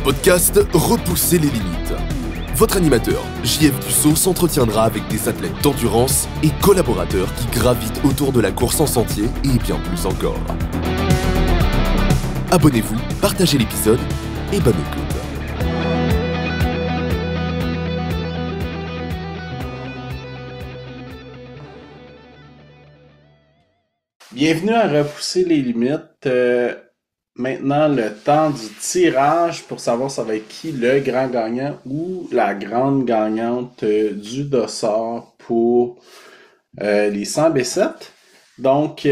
podcast Repousser les limites. Votre animateur, JF Dussault, s'entretiendra avec des athlètes d'endurance et collaborateurs qui gravitent autour de la course en sentier et bien plus encore. Abonnez-vous, partagez l'épisode et bonne écoute. Bienvenue à Repousser les limites. Maintenant, le temps du tirage pour savoir ça va être qui le grand gagnant ou la grande gagnante du dossard pour les 100 B7. Donc,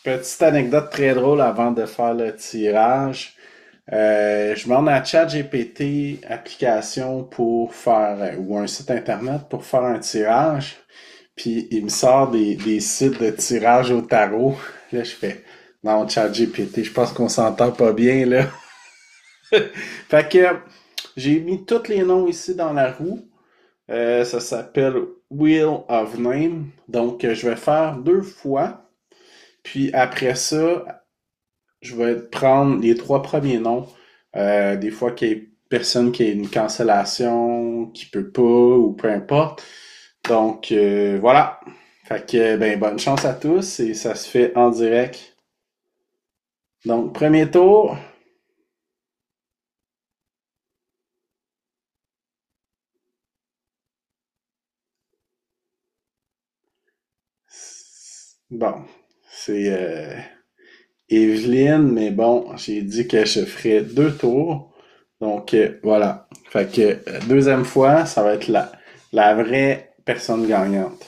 petite anecdote très drôle avant de faire le tirage. Je m'en ai à ChatGPT, application pour faire, ou un site internet pour faire un tirage. Puis il me sort des sites de tirage au tarot. Là, je fais, non, ChatGPT, je pense qu'on s'entend pas bien, là. Fait que j'ai mis tous les noms ici dans la roue. Ça s'appelle Wheel of Name. Donc, je vais faire 2 fois. Puis après ça, je vais prendre les 3 premiers noms. Des fois qu'il y a personne qui a une cancellation, qui peut pas, ou peu importe. Donc, voilà. Fait que, ben, bonne chance à tous et ça se fait en direct. Donc, premier tour. Bon, c'est Evelyne, mais bon, j'ai dit que je ferais 2 tours. Donc, voilà. Fait que, deuxième fois, ça va être la vraie personne gagnante.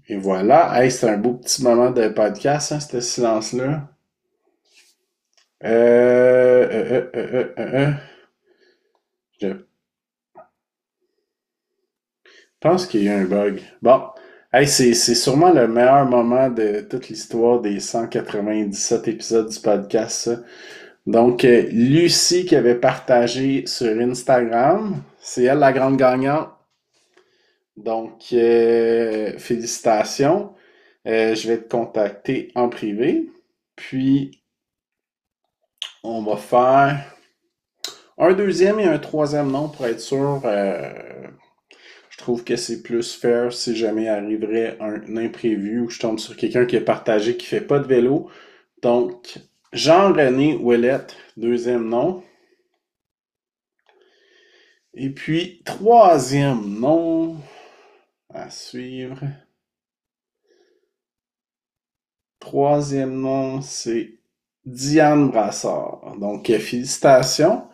Et voilà. Hey, c'est un beau petit moment de podcast, hein, ce silence-là. Je pense qu'il y a eu un bug. Bon. Hey, c'est sûrement le meilleur moment de toute l'histoire des 197 épisodes du podcast, ça. Donc, Lucie qui avait partagé sur Instagram, c'est elle la grande gagnante. Donc, félicitations. Je vais te contacter en privé. Puis, on va faire un deuxième et un troisième nom pour être sûr. Je trouve que c'est plus fair si jamais arriverait un imprévu ou je tombe sur quelqu'un qui est partagé qui fait pas de vélo. Donc, Jean-René Ouellette, deuxième nom. Et puis, troisième nom à suivre. Troisième nom, c'est Diane Brassard. Donc, félicitations.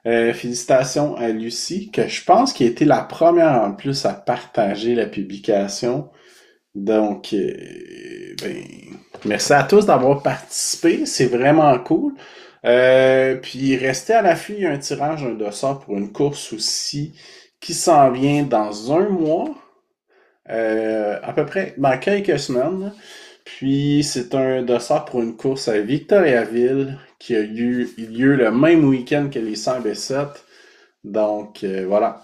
Félicitations à Lucie, que je pense qui a été la première en plus à partager la publication. Donc, ben, merci à tous d'avoir participé. C'est vraiment cool. Puis, restez à l'affût, il y a un tirage, un dossard pour une course aussi qui s'en vient dans un mois. À peu près dans quelques semaines. Puis, c'est un dossard pour une course à Victoriaville qui a eu lieu le même week-end que les 100 B7. Donc, voilà.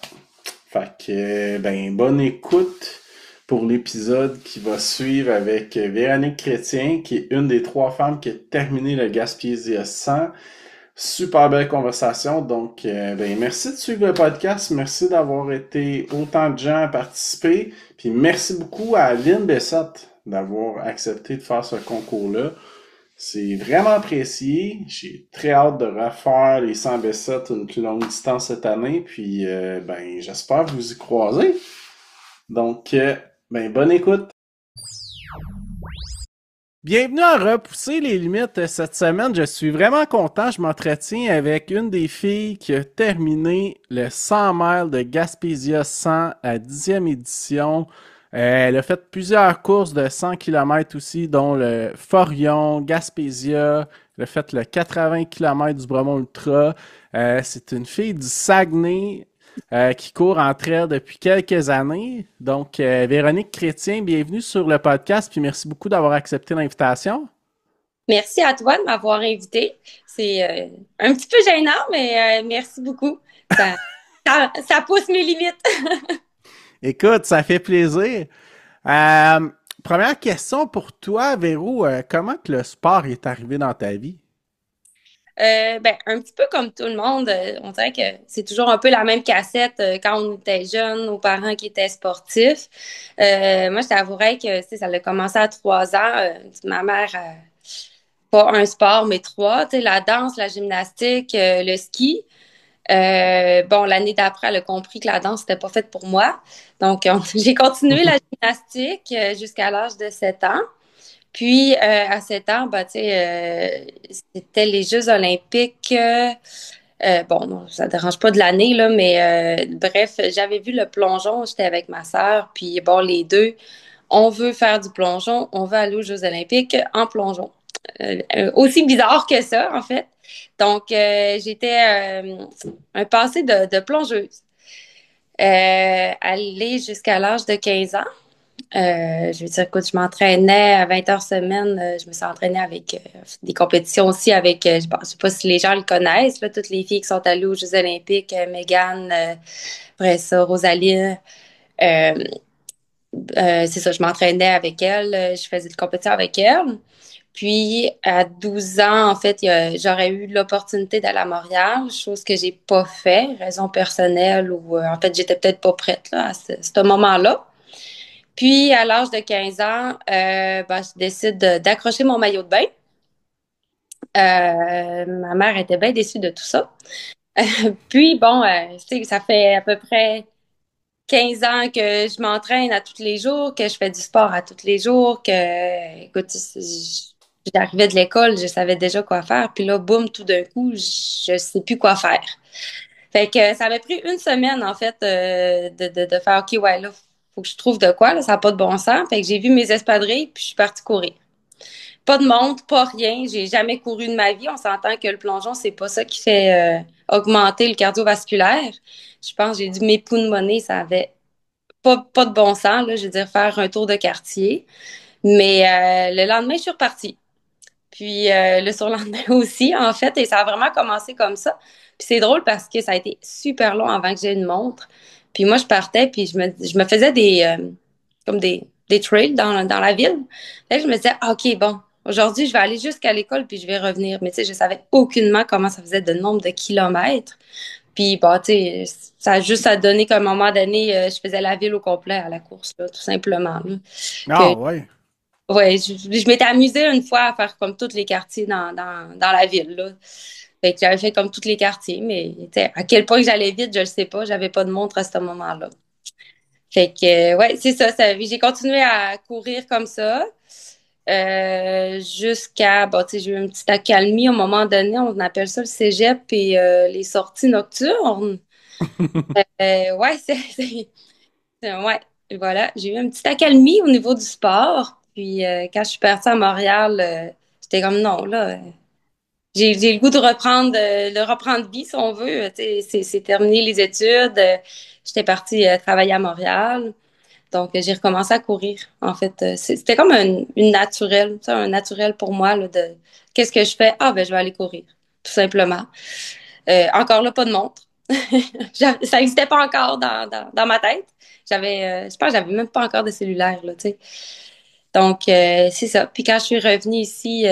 Fait que, ben, bonne écoute pour l'épisode qui va suivre avec Véronique Chrétien, qui est une des 3 femmes qui a terminé le Gaspésia 100. Super belle conversation. Donc, ben, merci de suivre le podcast. Merci d'avoir été autant de gens à participer. Puis, merci beaucoup à Lynn Bessette d'avoir accepté de faire ce concours-là. C'est vraiment apprécié. J'ai très hâte de refaire les 100 B7 une plus longue distance cette année. Puis, ben, j'espère vous y croiser. Donc, ben, bonne écoute. Bienvenue à Repousser les limites. Cette semaine, je suis vraiment content. Je m'entretiens avec une des filles qui a terminé le 100 miles de Gaspésia 100 à 10e édition. Elle a fait plusieurs courses de 100 km aussi, dont le Forion, Gaspésia. Elle a fait le 80 km du Bromont Ultra. C'est une fille du Saguenay qui court en trail depuis quelques années. Donc, Véronique Chrétien, bienvenue sur le podcast, puis merci beaucoup d'avoir accepté l'invitation. Merci à toi de m'avoir invité. C'est un petit peu gênant, mais merci beaucoup. Ça pousse mes limites. Écoute, ça fait plaisir. Première question pour toi, Véro. Comment que le sport est arrivé dans ta vie? Ben, un petit peu comme tout le monde, on dirait que c'est toujours un peu la même cassette quand on était jeune, nos parents qui étaient sportifs. Moi, je t'avouerais que tu sais, ça a commencé à 3 ans. Ma mère, pas un sport, mais trois, tu sais, la danse, la gymnastique, le ski. Bon, l'année d'après, elle a compris que la danse, c'était pas faite pour moi. Donc, j'ai continué la gymnastique jusqu'à l'âge de 7 ans. Puis, à 7 ans, ben, tu sais, c'était les Jeux olympiques. Bon, non, ça dérange pas de l'année, là, mais bref, j'avais vu le plongeon, j'étais avec ma sœur, puis bon, les deux, on veut faire du plongeon, on veut aller aux Jeux olympiques en plongeon. Aussi bizarre que ça, en fait. Donc, j'étais un passé de plongeuse. Aller jusqu'à l'âge de 15 ans. Je veux dire, écoute, je m'entraînais à 20 heures semaine. Je me suis entraînée avec des compétitions aussi avec, je sais pas si les gens le connaissent, là, toutes les filles qui sont allées aux Jeux olympiques, Megan, après ça, Rosalie. Euh, c'est ça, je m'entraînais avec elle, je faisais des compétitions avec elle. Puis, à 12 ans, en fait, j'aurais eu l'opportunité d'aller à Montréal, chose que j'ai pas fait, raison personnelle ou, en fait, j'étais peut-être pas prête, là, à ce moment-là. Puis, à l'âge de 15 ans, ben, je décide d'accrocher mon maillot de bain. Ma mère était bien déçue de tout ça. Puis, bon, tu sais, ça fait à peu près 15 ans que je m'entraîne à tous les jours, que je fais du sport à tous les jours, que, écoute, j'arrivais de l'école, je savais déjà quoi faire. Puis là, boum, tout d'un coup, je sais plus quoi faire. Fait que ça m'a pris une semaine, en fait, de faire, OK, ouais, là, faut que je trouve de quoi, là, ça n'a pas de bon sens. Fait que j'ai vu mes espadrilles, puis je suis partie courir. Pas de montre, pas rien. J'ai jamais couru de ma vie. On s'entend que le plongeon, c'est pas ça qui fait augmenter le cardiovasculaire. Je pense que j'ai dû m'époumoner, ça avait pas de bon sens, là, je veux dire, faire un tour de quartier. Mais le lendemain, je suis repartie. Puis le surlendemain aussi, en fait, et ça a vraiment commencé comme ça. Puis c'est drôle parce que ça a été super long avant que j'ai une montre. Puis moi, je partais, puis je me faisais comme des trails dans la ville. Là, je me disais, ah, OK, bon, aujourd'hui, je vais aller jusqu'à l'école, puis je vais revenir. Mais tu sais, je savais aucunement comment ça faisait de nombre de kilomètres. Puis, bah, tu sais, ça a juste à donner qu'à un moment donné, je faisais la ville au complet à la course, là, tout simplement. Là. Que, Ah, ouais. ouais, je m'étais amusée une fois à faire comme tous les quartiers dans la ville, là. Fait que j'avais fait comme tous les quartiers, mais tu sais, à quel point que j'allais vite, je le sais pas. J'avais pas de montre à ce moment-là. Fait que, ouais, c'est ça. J'ai continué à courir comme ça. Jusqu'à, bon, tu sais, j'ai eu une petite accalmie à un moment donné, on appelle ça le cégep et les sorties nocturnes. Ouais, ouais, voilà, j'ai eu une petite accalmie au niveau du sport. Puis quand je suis partie à Montréal, j'étais comme non, là, j'ai le goût de reprendre vie si on veut. Tu sais, c'est terminé les études. J'étais partie travailler à Montréal. Donc, j'ai recommencé à courir. En fait, c'était comme une naturelle, tu sais, un naturel pour moi là, de qu'est-ce que je fais? Ah, ben, je vais aller courir, tout simplement. Encore là, pas de montre. Ça n'existait pas encore dans ma tête. Je pense que j'avais même pas encore de cellulaire, là, tu sais. Donc, c'est ça. Puis quand je suis revenue ici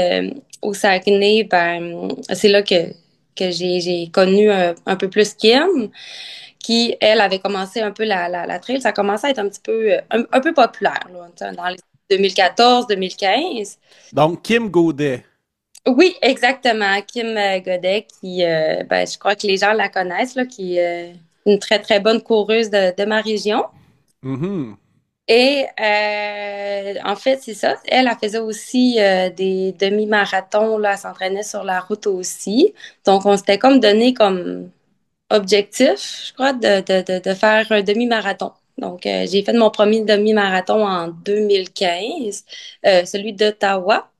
au Saguenay, ben, c'est là que j'ai connu un peu plus Kim qui, elle, avait commencé un peu la trail. Ça a commencé à être un petit peu, un peu populaire, là, tu sais, dans les 2014-2015. Donc, Kim Gaudet. Oui, exactement. Kim Godet, qui, ben, je crois que les gens la connaissent, là, qui est une très, très bonne coureuse de ma région. Mhm. Et en fait, c'est ça. Elle faisait aussi des demi-marathons, là, elle s'entraînait sur la route aussi. Donc, on s'était comme donné comme objectif, je crois, de faire un demi-marathon. Donc, j'ai fait mon premier demi-marathon en 2015, celui d'Ottawa.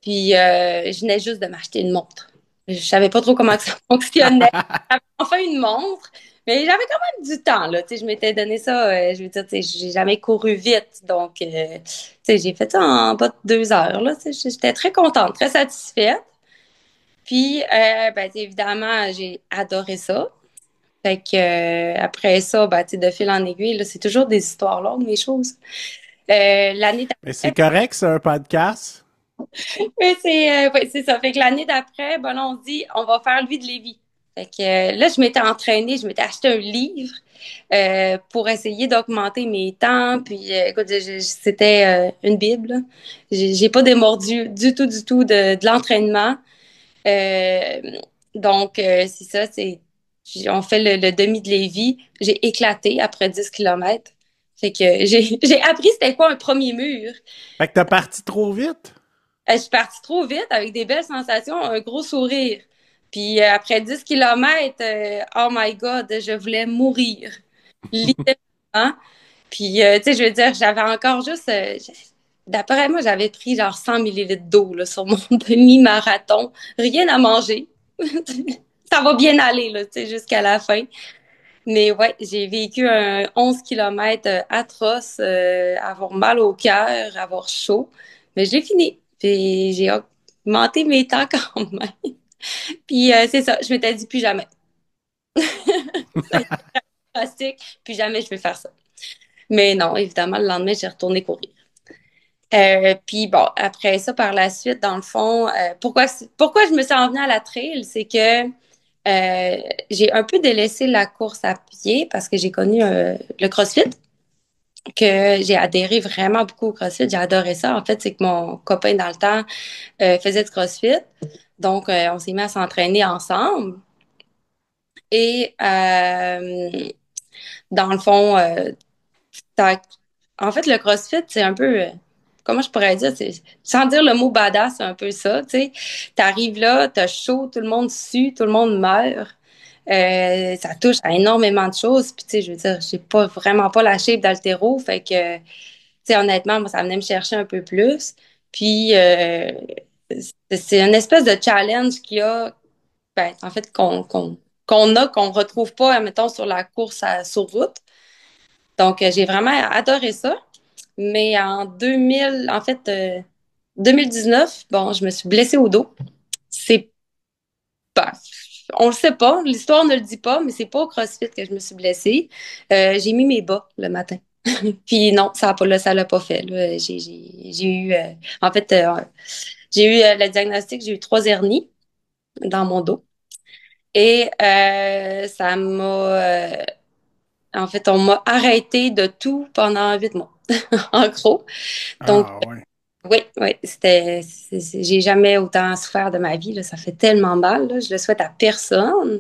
Puis, je venais juste de m'acheter une montre. Je savais pas trop comment que ça fonctionnait. J'avais enfin une montre, mais j'avais quand même du temps, là. Tu sais, je m'étais donné ça, je veux dire, tu sais, j'ai jamais couru vite. Donc, tu sais, j'ai fait ça en pas de 2 heures, là. Tu sais, j'étais très contente, très satisfaite. Puis, ben, tu sais, évidemment, j'ai adoré ça. Fait que après ça, ben, tu sais, de fil en aiguille, là, c'est toujours des histoires longues, les choses. L'année Mais c'est correct, c'est un podcast. Oui, ouais, c'est ça. Fait que l'année d'après, ben là, on se dit, on va faire lui de Lévis. Fait que là, je m'étais entraînée, je m'étais acheté un livre pour essayer d'augmenter mes temps. Puis, écoute, c'était une bible, là. J'ai pas démordu du tout de l'entraînement. Euh, donc, c'est ça, on fait le demi de Lévis. J'ai éclaté après 10 kilomètres. Fait que j'ai appris c'était quoi un premier mur. Fait que t'as parti trop vite. Je suis partie trop vite avec des belles sensations, un gros sourire. Puis après 10 kilomètres, oh my God, je voulais mourir. Littéralement. Puis, tu sais, je veux dire, j'avais encore juste... d'après moi, j'avais pris genre 100 millilitres d'eau là, sur mon demi-marathon. Rien à manger. Ça va bien aller, là, tu sais, jusqu'à la fin. Mais ouais, j'ai vécu un 11 kilomètres atroce, avoir mal au cœur, avoir chaud. Mais j'ai fini. Puis j'ai augmenté mes temps quand même. Puis c'est ça, je m'étais dit plus jamais. Ça a été drastique, plus jamais je vais faire ça. Mais non, évidemment, le lendemain, j'ai retourné courir. Puis bon, après ça, par la suite, dans le fond, pourquoi je me suis en venue à la trail, c'est que j'ai un peu délaissé la course à pied parce que j'ai connu le CrossFit, que j'ai adhéré vraiment beaucoup au CrossFit. J'ai adoré ça. En fait, c'est que mon copain dans le temps faisait du CrossFit. Donc, on s'est mis à s'entraîner ensemble. Et dans le fond, t'as- en fait, le CrossFit, c'est un peu, comment je pourrais dire, sans dire le mot badass, c'est un peu ça, tu sais. T'arrives là, t'as chaud, tout le monde sue, tout le monde meurt. Ça touche à énormément de choses. Puis, tu sais, je veux dire, j'ai pas vraiment pas la shape d'haltéro. Fait que, tu sais, honnêtement, moi, ça venait me chercher un peu plus. Puis, c'est une espèce de challenge qu'il y a, ben, en fait, qu'on retrouve pas, mettons, sur la course sur route. Donc, j'ai vraiment adoré ça. Mais en 2000, en fait, 2019, bon, je me suis blessée au dos. C'est pas, on le sait pas, l'histoire ne le dit pas, mais c'est pas au CrossFit que je me suis blessée. J'ai mis mes bas le matin. Puis non, ça l'a pas fait. Là. J'ai eu, en fait, j'ai eu le diagnostic, j'ai eu 3 hernies dans mon dos. Et ça m'a, en fait, on m'a arrêté de tout pendant 8 mois, en gros. Donc, Ah ouais. oui, oui, j'ai jamais autant souffert de ma vie, là. Ça fait tellement mal, là. Je le souhaite à personne.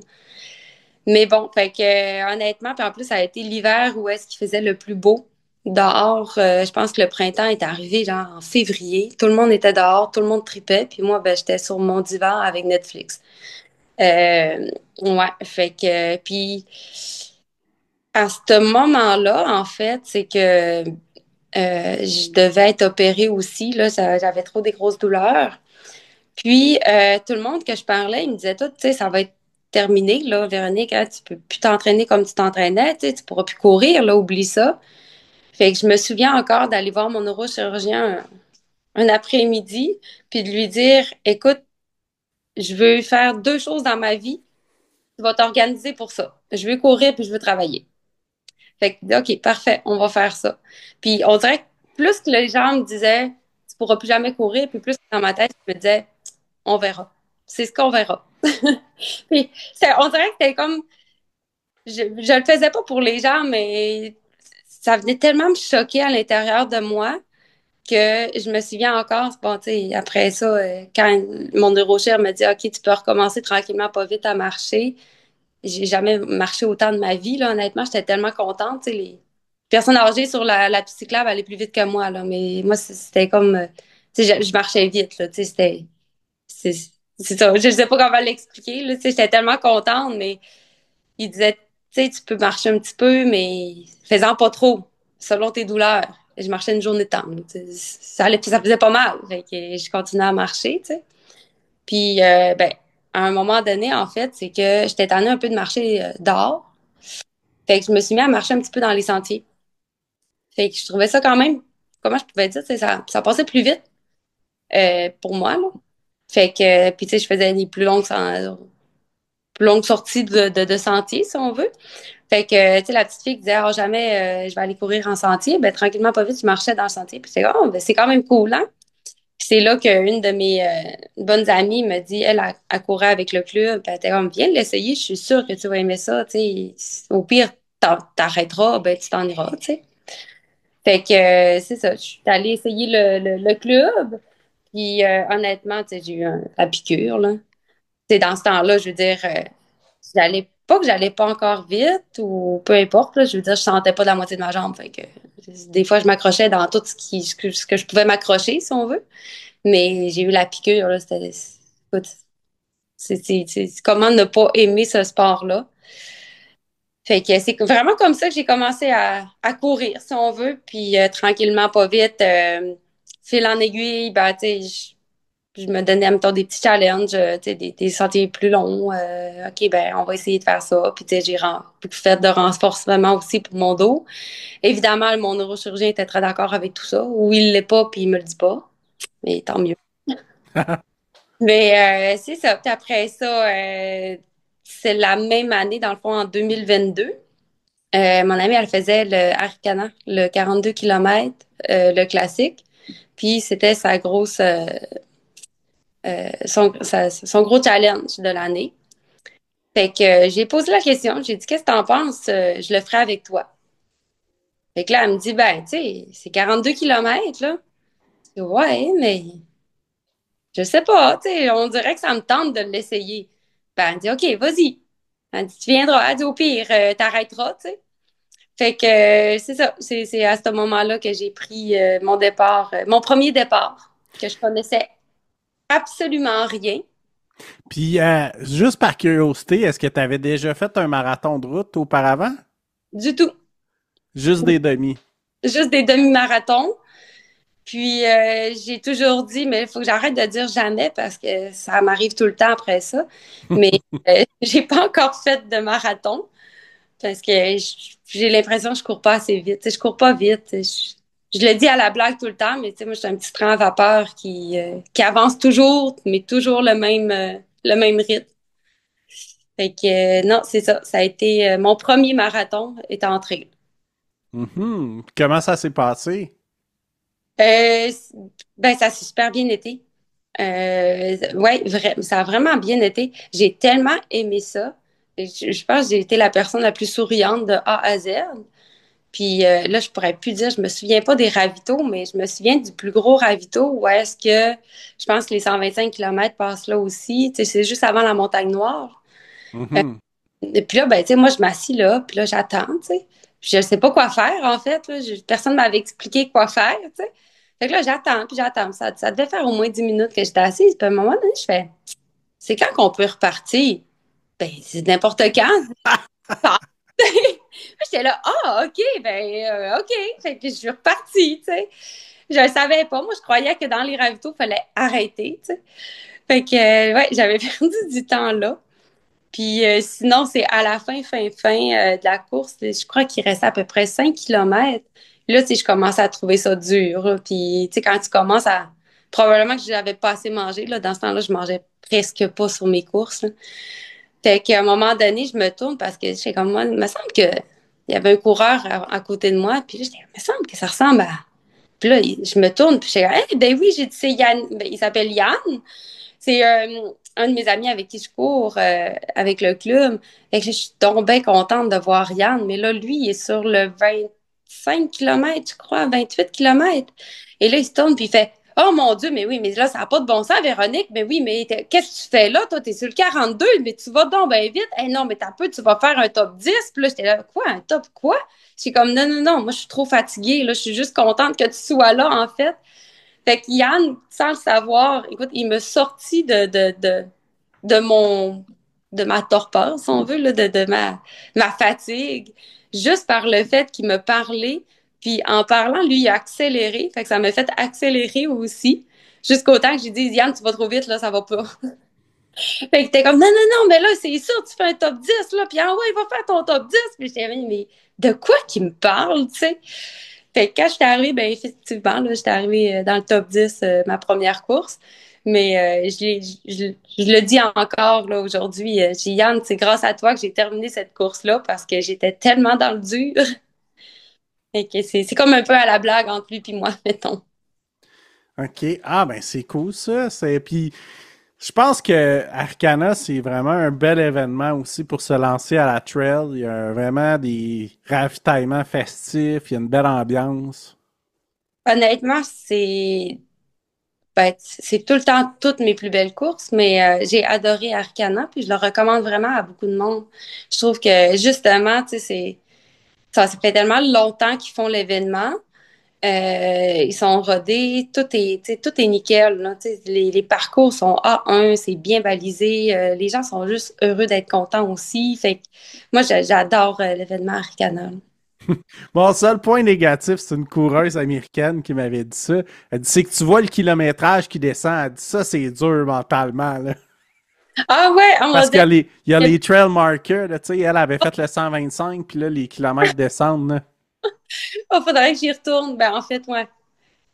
Mais bon, fait que, honnêtement, puis en plus, ça a été l'hiver où est-ce qu'il faisait le plus beau dehors. Je pense que le printemps est arrivé, genre, en février. Tout le monde était dehors, tout le monde tripait, puis moi, ben, j'étais sur mon divan avec Netflix. Ouais, fait que, puis à ce moment-là, en fait, c'est que je devais être opérée aussi, là, j'avais trop des grosses douleurs. Puis, tout le monde que je parlais, il me disait tout, tu sais, ça va être terminé, là, Véronique, hein, tu peux plus t'entraîner comme tu t'entraînais, tu sais, tu pourras plus courir, là, oublie ça. Fait que je me souviens encore d'aller voir mon neurochirurgien un après-midi, puis de lui dire, écoute, je veux faire 2 choses dans ma vie, tu vas t'organiser pour ça. Je veux courir puis je veux travailler. Fait que, OK, parfait, on va faire ça. Puis on dirait que plus que les gens me disaient, tu pourras plus jamais courir, puis plus que dans ma tête, je me disais, on verra. C'est ce qu'on verra. Puis on dirait que c'était comme, je le faisais pas pour les gens, mais ça venait tellement me choquer à l'intérieur de moi que je me souviens encore, bon, tu sais, après ça, quand mon neurochir me dit, OK, tu peux recommencer tranquillement, pas vite à marcher. J'ai jamais marché autant de ma vie, là, honnêtement. J'étais tellement contente. Tu sais, les personnes âgées sur la piste cyclable allaient plus vite que moi, là. Mais moi, c'était comme, tu sais, je marchais vite, là. Tu sais, c'est, c'est ça. Je sais pas comment l'expliquer, là. Tu sais, j'étais tellement contente, mais il disait, tu sais, tu peux marcher un petit peu, mais fais-en pas trop, selon tes douleurs. Et je marchais une journée de temps, là. Tu sais, ça faisait pas mal. Fait que je continuais à marcher, tu sais. Puis, ben, à un moment donné, en fait, c'est que j'étais tannée un peu de marcher dehors. Fait que je me suis mis à marcher un petit peu dans les sentiers. Fait que je trouvais ça quand même, comment je pouvais dire, tu sais, ça passait plus vite pour moi, là. Fait que, puis tu sais, je faisais des plus longues, plus longue sortie de sentier, si on veut. Fait que, tu sais, la petite fille qui disait, oh, jamais je vais aller courir en sentier, ben, tranquillement, pas vite, je marchais dans le sentier. Puis c'est oh, ben, c'est quand même cool, hein? Puis c'est là qu'une de mes bonnes amies me dit, elle courait avec le club. Puis elle était comme, viens l'essayer, je suis sûre que tu vas aimer ça, tu sais. Au pire, t'arrêteras, ben, tu t'en iras, tu sais. Fait que, c'est ça, je suis allée essayer le club. Puis honnêtement, tu sais, j'ai eu la piqûre, là. Tu sais, dans ce temps-là, je veux dire, j'allais pas que j'allais pas encore vite ou peu importe, là, je veux dire, je sentais pas la moitié de ma jambe. Fait que des fois, je m'accrochais dans tout ce que je pouvais m'accrocher, si on veut. Mais j'ai eu la piqûre, là. Écoute, comment ne pas aimer ce sport-là. Fait que c'est vraiment comme ça que j'ai commencé à courir, si on veut. Puis tranquillement, pas vite, fil en aiguille, ben, tu sais, je me donnais, mettons, des petits challenges, tu sais, des sentiers plus longs. OK, ben, on va essayer de faire ça. Puis, tu sais, beaucoup fait de renforcement aussi pour mon dos. Évidemment, mon neurochirurgien était très d'accord avec tout ça. Ou il l'est pas, puis il me le dit pas. Mais tant mieux. Mais c'est ça. Puis après ça, c'est la même année, dans le fond, en 2022. Mon amie, elle faisait le Arikana, le 42 km, le classique. Puis c'était sa grosse, son gros challenge de l'année. Fait que j'ai posé la question, j'ai dit, qu'est-ce que t'en penses? Je le ferai avec toi. Fait que là, elle me dit, ben, tu sais, c'est 42 kilomètres, là. Je dis, ouais, mais je sais pas, tu sais, on dirait que ça me tente de l'essayer. Ben, elle me dit, OK, vas-y. Elle dit, tu viendras. Elle dit, au pire, t'arrêteras, tu sais. Fait que c'est ça, c'est à ce moment-là que j'ai pris mon départ, mon premier départ, que je connaissais absolument rien Puis, juste par curiosité, est-ce que tu avais déjà fait un marathon de route auparavant? du tout. Juste des demi. Juste des demi-marathons. Puis j'ai toujours dit, mais il faut que j'arrête de dire jamais parce que ça m'arrive tout le temps après ça. Mais j'ai pas encore fait de marathon parce que j'ai l'impression que je cours pas assez vite. Tu sais, je cours pas vite. Je le dis à la blague tout le temps, mais tu sais, moi, je suis un petit train à vapeur qui avance toujours, mais toujours le même rythme. Fait que non, c'est ça. Ça a été mon premier marathon est entré. Mhm. Comment ça s'est passé? Euh, ben, ça s'est super bien été. Ouais, ça a vraiment bien été. J'ai tellement aimé ça. Je pense que j'ai été la personne la plus souriante de A à Z. Puis là, je pourrais plus dire, je me souviens pas des ravitaux, mais je me souviens du plus gros ravito où est-ce que je pense que les 125 kilomètres passent là aussi. Tu sais, c'est juste avant la montagne Noire. Mhm. Et puis là, ben, tu sais, moi, je m'assis là, puis là, j'attends, tu sais. Puis je sais pas quoi faire, en fait. Là. Personne m'avait expliqué quoi faire, tu sais. Fait que là, j'attends, puis j'attends. Ça devait faire au moins 10 minutes que j'étais assise. Puis à un moment donné, je fais, c'est quand qu'on peut repartir? Ben, c'est n'importe quand. J'étais là, ah, OK, ben, OK. Fait que je suis repartie, tu sais. Je le savais pas. Moi, je croyais que dans les ravitaux, il fallait arrêter, tu sais. Fait que, ouais, j'avais perdu du temps là. Puis sinon, c'est à la fin de la course, je crois qu'il restait à peu près 5 kilomètres. Là, tu sais, je commence à trouver ça dur. Là. Puis, tu sais, quand tu commences à... Probablement que j'avais pas assez mangé. Là. Dans ce temps-là, je mangeais presque pas sur mes courses. Là. Fait qu'à un moment donné, je me tourne parce que j'étais comme moi, il me semble que il y avait un coureur à côté de moi. Puis là, j'étais, il me semble que ça ressemble à... Puis là, je me tourne, puis j'étais, hey, ben oui, j'ai dit, c'est Yann. Ben, il s'appelle Yann. C'est un de mes amis avec qui je cours avec le club. Et que je suis donc bien contente de voir Yann. Mais là, lui, il est sur le 25 kilomètres, je crois, 28 kilomètres. Et là, il se tourne puis il fait oh mon Dieu, mais oui, mais là, ça n'a pas de bon sens, Véronique. Mais oui, mais qu'est-ce que tu fais là? Toi, t'es sur le 42, mais tu vas donc bien vite. Eh non, mais t'as peu, tu vas faire un top 10. Puis là, j'étais là, quoi, un top quoi? Je suis comme, non, non, non, moi, je suis trop fatiguée. Là, je suis juste contente que tu sois là, en fait. Fait que Yann, sans le savoir, écoute, il me sortit de mon de ma torpeur, si on veut, là, de ma fatigue, juste par le fait qu'il me parlait. Puis en parlant, lui, il a accéléré. Fait que ça m'a fait accélérer aussi. Jusqu'au temps que j'ai dit, Yann, tu vas trop vite, là, ça va pas. Fait que t'es comme, non, non, non, mais là, c'est sûr, tu fais un top 10 là, puis ah ouais, il va faire ton top 10. Puis j'étais, mais de quoi qu'il me parle, tu sais? Fait que quand j'étais arrivée, ben effectivement, là, j'étais arrivée dans le top 10 ma première course. Mais je le dis encore là aujourd'hui. J'ai dit, Yann, c'est grâce à toi que j'ai terminé cette course-là parce que j'étais tellement dans le dur. Et que c'est comme un peu à la blague entre lui et moi, mettons. OK. Ah, ben c'est cool ça. Puis je pense que Arcana, c'est vraiment un bel événement aussi pour se lancer à la trail. Il y a vraiment des ravitaillements festifs, il y a une belle ambiance. Honnêtement, c'est tout le temps toutes mes plus belles courses, mais j'ai adoré Arcana, puis je le recommande vraiment à beaucoup de monde. Je trouve que justement, tu sais, ça fait tellement longtemps qu'ils font l'événement. Ils sont rodés, tu sais, tout est nickel, là, tu sais, les parcours sont A1, c'est bien balisé, les gens sont juste heureux d'être contents aussi. Fait que moi, j'adore l'événement Arcana. Mon seul point négatif, c'est une coureuse américaine qui m'avait dit ça. Elle dit, c'est que tu vois le kilométrage qui descend. Elle dit, ça, c'est dur mentalement, là. Ah ouais, on m'a Parce dit. il y a les trail markers, là, tu sais, elle avait fait le 125, puis là, les kilomètres descendent, là. Oh, faudrait que j'y retourne. Ben, en fait, ouais.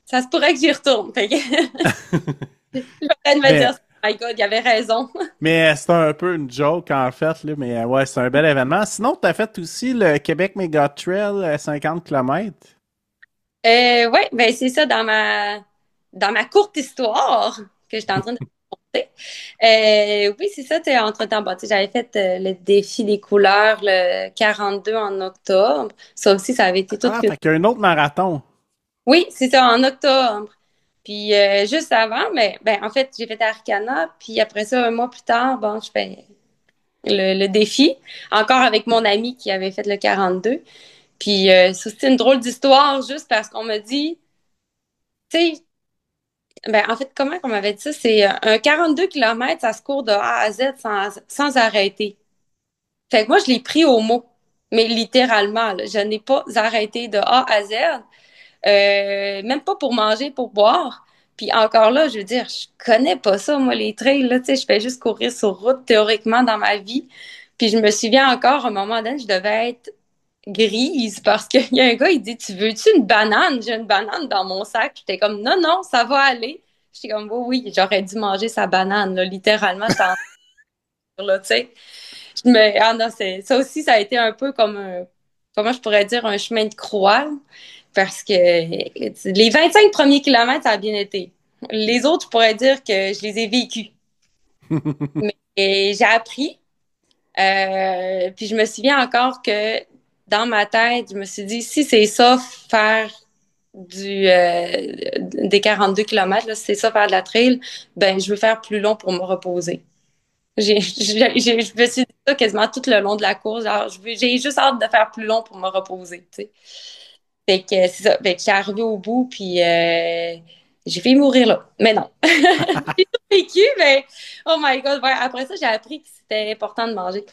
Ça se pourrait que j'y retourne. Fait que je suis en train de me dire, Mais, oh my God, il avait raison. mais c'est un peu une joke, en fait, là, mais ouais, c'est un bel événement. Sinon, tu as fait aussi le Québec Mega Trail 50 km. Ouais, ben c'est ça dans ma courte histoire que j'étais en train de raconter. Oui, c'est ça, tu sais, entre-temps, bon, tu sais, j'avais fait le défi des couleurs le 42 en octobre. Ça aussi, ça avait été toute Ah, une... fait qu'il y a un autre marathon. Oui, c'est ça, en octobre. Puis juste avant, mais ben en fait, j'ai fait Arcana, puis après ça, un mois plus tard, bon, je fais le défi, encore avec mon ami qui avait fait le 42. Puis ça, c'est une drôle d'histoire juste parce qu'on m'a dit, tu sais, ben, en fait, comment on m'avait dit ça? C'est un 42 kilomètres, ça se court de A à Z sans arrêter. Fait que moi, je l'ai pris au mot, mais littéralement, là, je n'ai pas arrêté de A à Z, même pas pour manger, pour boire. Puis encore là, je veux dire, je connais pas ça, moi, les trails, là, tu sais, je fais juste courir sur route théoriquement dans ma vie. Puis je me souviens encore, à un moment donné, je devais être grise parce qu'il y a un gars, il dit, tu veux-tu une banane? J'ai une banane dans mon sac. J'étais comme, non, non, ça va aller. J'étais comme, oui, oui, j'aurais dû manger sa banane, là, littéralement, j'étais en train, là, tu sais. Ah non, ça aussi, ça a été un peu comme comment je pourrais dire, un chemin de croix, parce que les 25 premiers kilomètres, ça a bien été. Les autres, je pourrais dire que je les ai vécus. Mais j'ai appris. Puis je me souviens encore que dans ma tête, je me suis dit, si c'est ça, faire des 42 kilomètres, là, si c'est ça, faire de la trail, ben, je veux faire plus long pour me reposer. Je me suis dit ça quasiment tout le long de la course. Genre, j'ai juste hâte de faire plus long pour me reposer, tu sais. Fait que c'est ça. Fait que j'ai arrivé au bout, puis j'ai failli mourir là. Mais non. J'ai tout vécu, mais oh my God. Ouais, après ça, j'ai appris que c'était important de manger.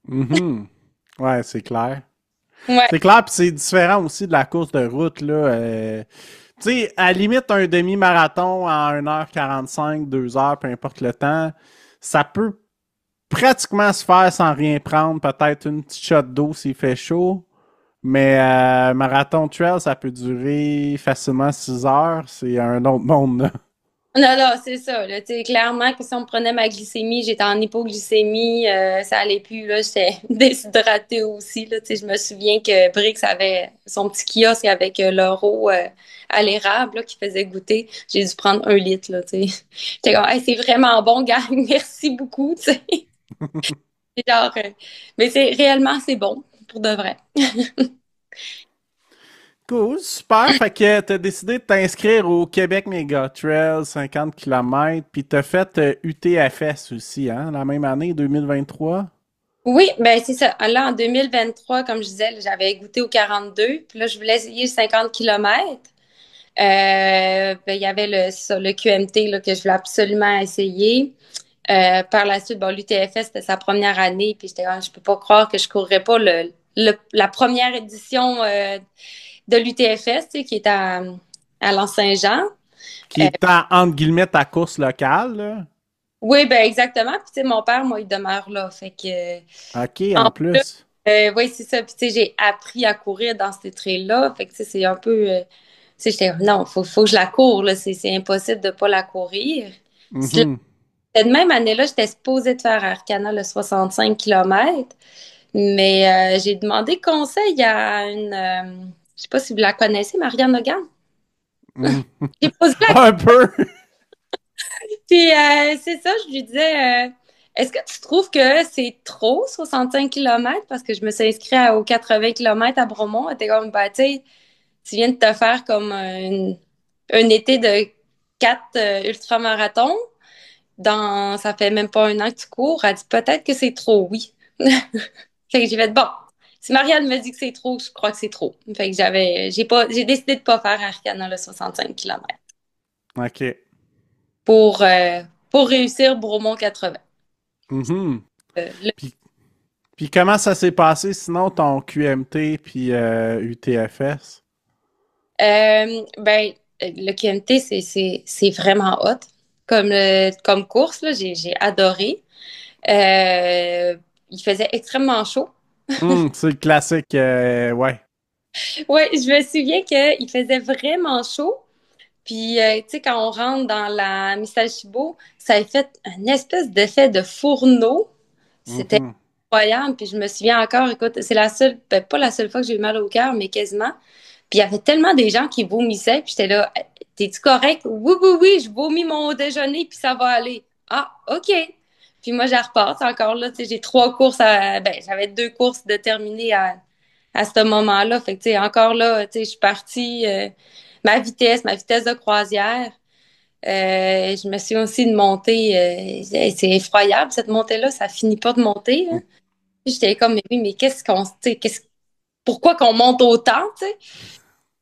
Mhm. Ouais, c'est clair. Ouais. C'est clair, puis c'est différent aussi de la course de route, là. Tu sais, à la limite, un demi-marathon en 1h45, 2 heures, peu importe le temps, ça peut pratiquement se faire sans rien prendre, peut-être une petite shot d'eau s'il fait chaud. Mais marathon trail, ça peut durer facilement 6 heures. C'est un autre monde, là. Non, non, c'est ça. Là, tu sais, clairement que si on me prenait ma glycémie, j'étais en hypoglycémie, ça allait plus. Là, j'étais déshydratée aussi. Là, tu sais, je me souviens que Brix avait son petit kiosque avec l'euro à l'érable là, qui faisait goûter. J'ai dû prendre 1 litre. Là, tu sais. J'étais comme, hey, c'est vraiment bon, gang. Merci beaucoup. Tu sais. C'est genre, mais c'est réellement, c'est bon, pour de vrai. Cool, super. Fait que t'as décidé de t'inscrire au Québec Mega Trail 50 km, puis t'as fait UTFS aussi, hein, la même année, 2023. Oui, ben c'est ça. Là, en 2023, comme je disais, là, j'avais goûté au 42, puis là, je voulais essayer le 50 kilomètres. Ben, il y avait le QMT là, que je voulais absolument essayer. Par la suite, bon, l'UTFS, c'était sa première année, puis j'étais comme, je peux pas croire que je courrais pas la première édition de l'UTFS, tu sais, qui est à L'Anse-Saint-Jean. Qui est entre guillemets ta course locale, là. Oui, ben exactement. Puis tu sais, mon père, moi, il demeure là. Fait que OK, en en plus, plus. oui, c'est ça. Puis tu sais, j'ai appris à courir dans ces trails-là. Fait que tu sais, c'est un peu. Tu sais, j'étais non, faut que je la cours, là. C'est impossible de pas la courir. Mhm. Cette même année-là, j'étais supposée de faire Arcana le 65 km, mais j'ai demandé conseil à je sais pas si vous la connaissez, Marianne Hogan. Mhm. J'ai posé la Un peu. Puis c'est ça, je lui disais, est-ce que tu trouves que c'est trop 65 km? Parce que je me suis inscrite aux 80 km à Bromont. Elle était comme, bah, tu sais, tu viens de te faire comme un été de 4 ultramarathons. Ça fait même pas un an que tu cours. Elle dit peut-être que c'est trop, oui. Fait que j'ai fait, bon, si Marianne me dit que c'est trop, je crois que c'est trop. Fait que j'ai décidé de pas faire Arcana le 65 km OK. pour, euh, pour réussir Bromont 80. Mhm. Euh, Puis, puis comment ça s'est passé sinon ton QMT puis UTFS? Ben, le QMT, c'est vraiment hot. Comme course, là, j'ai adoré. Il faisait extrêmement chaud. C'est le classique, ouais. Ouais, je me souviens qu'il faisait vraiment chaud. Puis, tu sais, quand on rentre dans la Chibo, ça a fait un espèce d'effet de fourneau. C'était Mhm. incroyable. Puis, je me souviens encore, écoute, c'est la seule, ben, pas la seule fois que j'ai eu mal au cœur, mais quasiment. Puis il y avait tellement des gens qui vomissaient, puis j'étais là, t'es-tu correct? Oui, oui, oui, je vomis mon déjeuner, puis ça va aller. Ah, OK. Puis moi, je repars. Encore là, tu sais, j'ai 3 courses ben, j'avais 2 courses de terminer à ce moment-là. Fait que, tu sais, encore là, tu sais, je suis partie, ma vitesse de croisière. Je me suis aussi de monter, c'est effroyable, cette montée-là, ça finit pas de monter, hein. Puis j'étais comme, mais oui, mais tu sais, pourquoi qu'on monte autant, tu sais?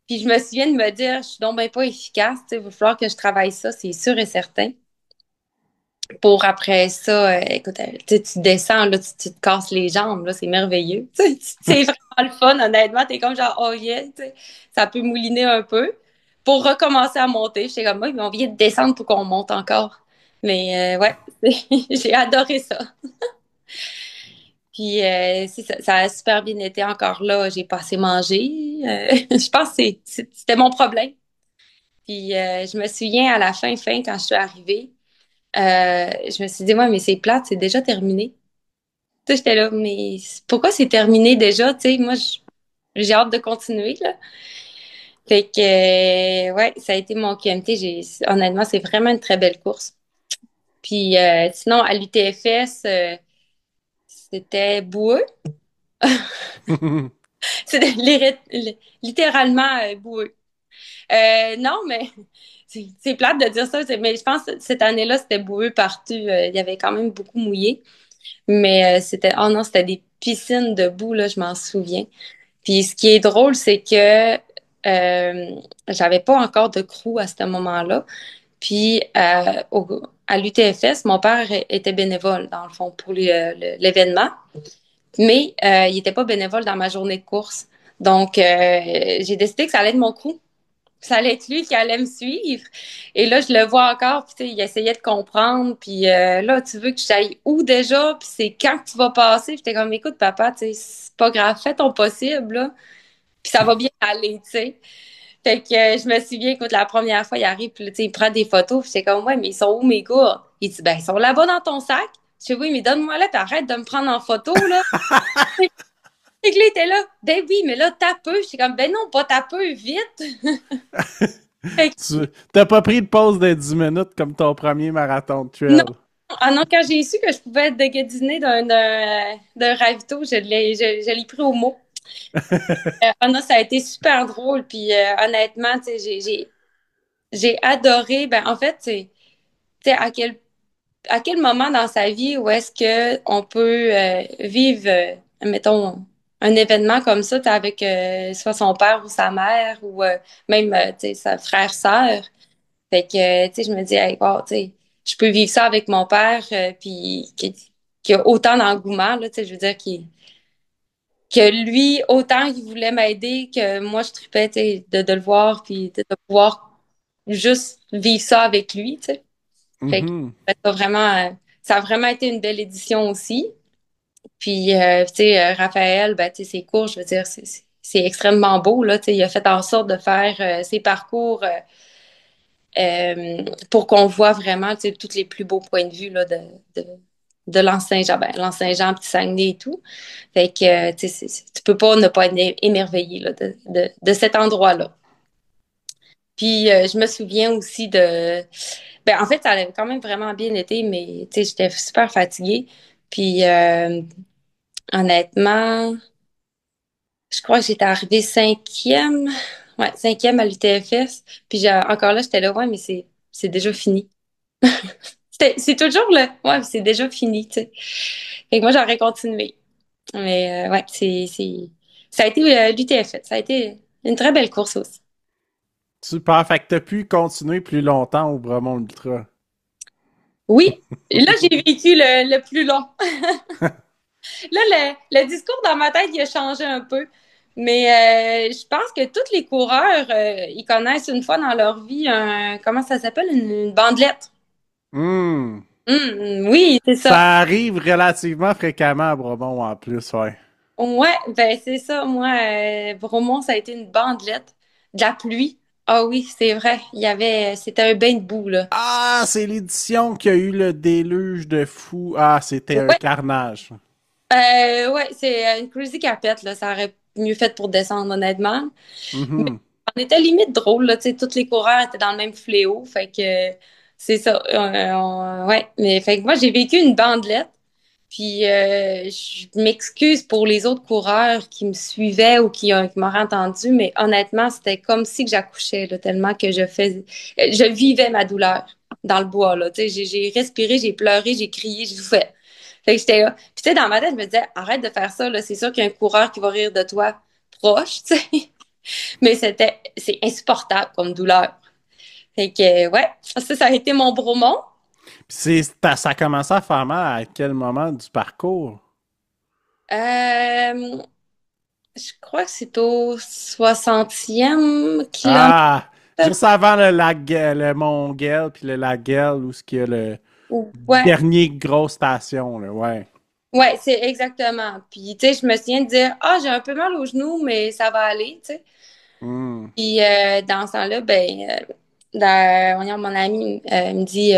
Puis je me souviens de me dire, je suis donc ben pas efficace, tu sais, il va falloir que je travaille ça, c'est sûr et certain. Pour après ça, écoute, tu sais, tu descends, là, tu te casses les jambes, là, c'est merveilleux. Tu sais, c'est vraiment le fun, honnêtement. T'es comme genre, oh yeah, tu sais, ça peut mouliner un peu. Pour recommencer à monter, j'étais comme, oui, mais on vient de descendre pour qu'on monte encore. Mais ouais, j'ai adoré ça. Puis c'est ça, ça a super bien été encore là. J'ai pas assez mangé. Je pense que c'était mon problème. Puis je me souviens à la fin, quand je suis arrivée, je me suis dit, ouais, mais c'est plate, c'est déjà terminé. Tu sais, j'étais là, mais pourquoi c'est terminé déjà? Tu sais, moi, j'ai hâte de continuer, là. Fait que, ouais, ça a été mon QMT. Honnêtement, c'est vraiment une très belle course. Puis sinon, à l'UTFS, c'était boueux. C'était littéralement boueux. Non, mais c'est plate de dire ça, mais je pense que cette année-là, c'était boueux partout. Il y avait quand même beaucoup mouillé. Mais oh non, c'était des piscines de boue, là, je m'en souviens. Puis ce qui est drôle, c'est que j'avais pas encore de crew à ce moment-là. Puis à l'UTFS, mon père était bénévole, dans le fond, pour l'événement. Mais il était pas bénévole dans ma journée de course. Donc, j'ai décidé que ça allait être mon crew. Ça allait être lui qui allait me suivre. Et là, je le vois encore, puis tu sais, il essayait de comprendre. Puis là, tu veux que j'aille où déjà? Puis c'est quand que tu vas passer? Puis j'étais comme, écoute, papa, tu sais, c'est pas grave, fais ton possible, là. Puis ça va bien aller, tu sais. Fait que je me souviens, écoute, la première fois, il arrive, puis là, tu sais, il prend des photos. Puis j'étais comme, ouais, mais ils sont où mes gars? Il dit, ben, ils sont là-bas dans ton sac. Je dis, oui, mais donne-moi là, puis arrête de me prendre en photo, là. Fait que là, il était là, ben oui, mais là, t'as peu. J'étais comme, ben non, pas t'as peu, vite. Fait que, T'as pas pris de pause de 10 minutes comme ton premier marathon de non. trail. Ah non, quand j'ai su que je pouvais être déguisée d'un ravito, je l'ai pris au mot. Ah non, ça a été super drôle. Puis honnêtement, tu sais, j'ai adoré. Ben, en fait, tu sais, à quel moment dans sa vie où est-ce que on peut vivre, mettons, un événement comme ça, tu sais, avec soit son père ou sa mère ou même, tu sais, sa frère-sœur. Fait que, tu sais, je me dis, hey, wow, tu sais, je peux vivre ça avec mon père, puis qui a autant d'engouement, là, tu sais, je veux dire, que lui, autant il voulait m'aider, que moi, je tripais, tu sais, de le voir, puis de pouvoir juste vivre ça avec lui, tu sais. Fait que Mhm. ça a vraiment été une belle édition aussi. Puis, tu sais, Raphaël, ben, tu sais, ses cours, je veux dire, c'est extrêmement beau, là, tu sais, il a fait en sorte de faire ses parcours pour qu'on voit vraiment, tu sais, tous les plus beaux points de vue là, de l'Anse-Saint-Jean, ben, l'Anse-Saint-Jean, Petit-Saguenay et tout. Fait que, tu sais, tu peux pas ne pas être émerveillé là, de cet endroit-là. Puis, je me souviens aussi de... Ben, en fait, ça avait quand même vraiment bien été, mais, tu sais, j'étais super fatiguée. Puis, honnêtement, je crois que j'étais arrivée cinquième. Ouais, cinquième à l'UTFS. Puis, encore là, j'étais là, ouais, mais c'est déjà fini. C'est toujours le... Ouais, c'est déjà fini, tu sais. Fait que moi, j'aurais continué. Mais, ouais, ça a été l'UTFS. Ça a été une très belle course aussi. Super. Fait que t'as pu continuer plus longtemps au Bromont Ultra. Oui, là, j'ai vécu le plus long. Là, le discours dans ma tête, il a changé un peu. Mais je pense que tous les coureurs, ils connaissent une fois dans leur vie comment ça s'appelle, une bandelette. Hmm. Oui, c'est ça. Ça arrive relativement fréquemment à Bromont en plus, ouais. Ouais, ben c'est ça. Moi, Bromont, ça a été une bandelette. De la pluie. Ah oui, c'est vrai. C'était un bain de boue, là. Ah, c'est l'édition qui a eu le déluge de fous. Ah, c'était un Ouais, carnage. ouais, c'est une Crazy Carpet, là. Ça aurait mieux fait pour descendre, honnêtement. Mhm. On était limite drôle, là, tu sais, tous les coureurs étaient dans le même fléau, fait que c'est ça. Ouais, mais fait que moi, j'ai vécu une bandelette, puis je m'excuse pour les autres coureurs qui me suivaient ou qui m'auraient entendu, mais honnêtement, c'était comme si que j'accouchais, là, tellement que je vivais ma douleur dans le bois, là, tu sais, j'ai respiré, j'ai pleuré, j'ai crié, j'ai tout fait. Fait que j'étais là. Puis tu sais, dans ma tête, je me disais, arrête de faire ça, là, c'est sûr qu'il y a un coureur qui va rire de toi proche, tu sais. Mais c'est insupportable comme douleur. Fait que, ouais, ça a été mon Bromont. Ça a commencé à faire mal à quel moment du parcours? Euh, je crois que c'est au 60e kilomètre. Ah, juste avant le lac, le Mont Gel, puis le lac Gel, où ce qu'il y a le Ouais, dernier grosse station, là, ouais. ouais, c'est exactement. Puis, tu sais, je me souviens de dire, ah, j'ai un peu mal au genou, mais ça va aller, tu sais. Hmm. Puis, dans ce temps-là, ben, voyons, mon ami me dit,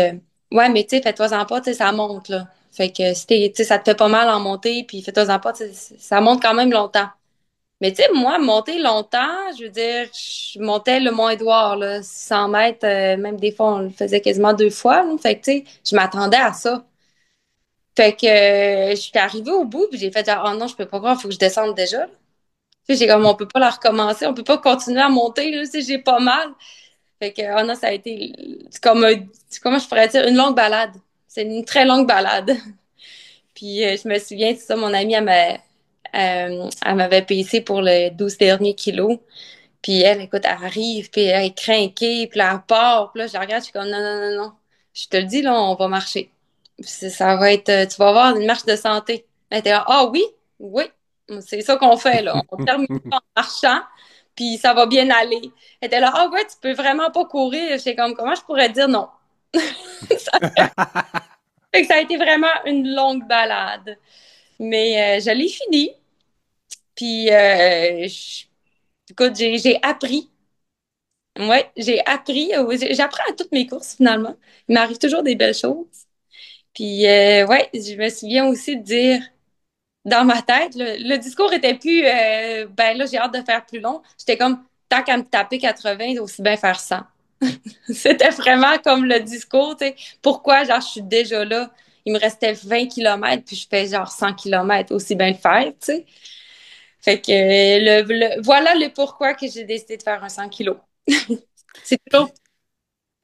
ouais, mais tu sais, fais-toi-en pas, tu sais, ça monte, là. Fait que, si tu sais, ça te fait pas mal en montée, puis fais-toi-en pas, tu sais, ça monte quand même longtemps. Mais tu sais, moi, monter longtemps, je veux dire, je montais le Mont-Édouard, là, 600 mètres, même des fois, on le faisait quasiment 2 fois, là. Fait que, tu sais, je m'attendais à ça. Fait que, je suis arrivée au bout, puis j'ai fait, genre, oh non, je peux pas croire, faut que je descende déjà, là. Tu sais, j'ai comme, on peut pas la recommencer, on peut pas continuer à monter, là, tu sais, j'ai pas mal. Fait que, oh non, ça a été c'est comme comment je pourrais dire, une longue balade. C'est une très longue balade. Puis je me souviens, c'est ça, mon amie, elle m'avait payé pour les 12 derniers kilos. Puis elle, écoute, elle arrive, puis elle est crinquée, puis là, elle part. Puis là, je la regarde, je suis comme, non, non, non, non. Je te le dis, là, on va marcher. Ça va être, tu vas avoir une marche de santé. Elle était là, ah oui, oui, c'est ça qu'on fait, là. On termine en marchant, puis ça va bien aller. Elle était là, ah ouais, tu peux vraiment pas courir. J'étais comme, comment je pourrais dire non? Ça fait que ça a été vraiment une longue balade. Mais je l'ai fini. Puis, écoute, j'ai appris. Ouais, j'ai appris. J'apprends à toutes mes courses, finalement. Il m'arrive toujours des belles choses. Puis, ouais, je me souviens aussi de dire, dans ma tête, le discours était plus, ben là, j'ai hâte de faire plus long. J'étais comme, tant qu'à me taper 80, aussi bien faire 100. C'était vraiment comme le discours, tu sais. Pourquoi, genre, je suis déjà là. Il me restait 20 kilomètres, puis je fais genre 100 kilomètres, aussi bien le faire, tu sais. Fait que voilà le pourquoi que j'ai décidé de faire un 100 kilos. C'est toujours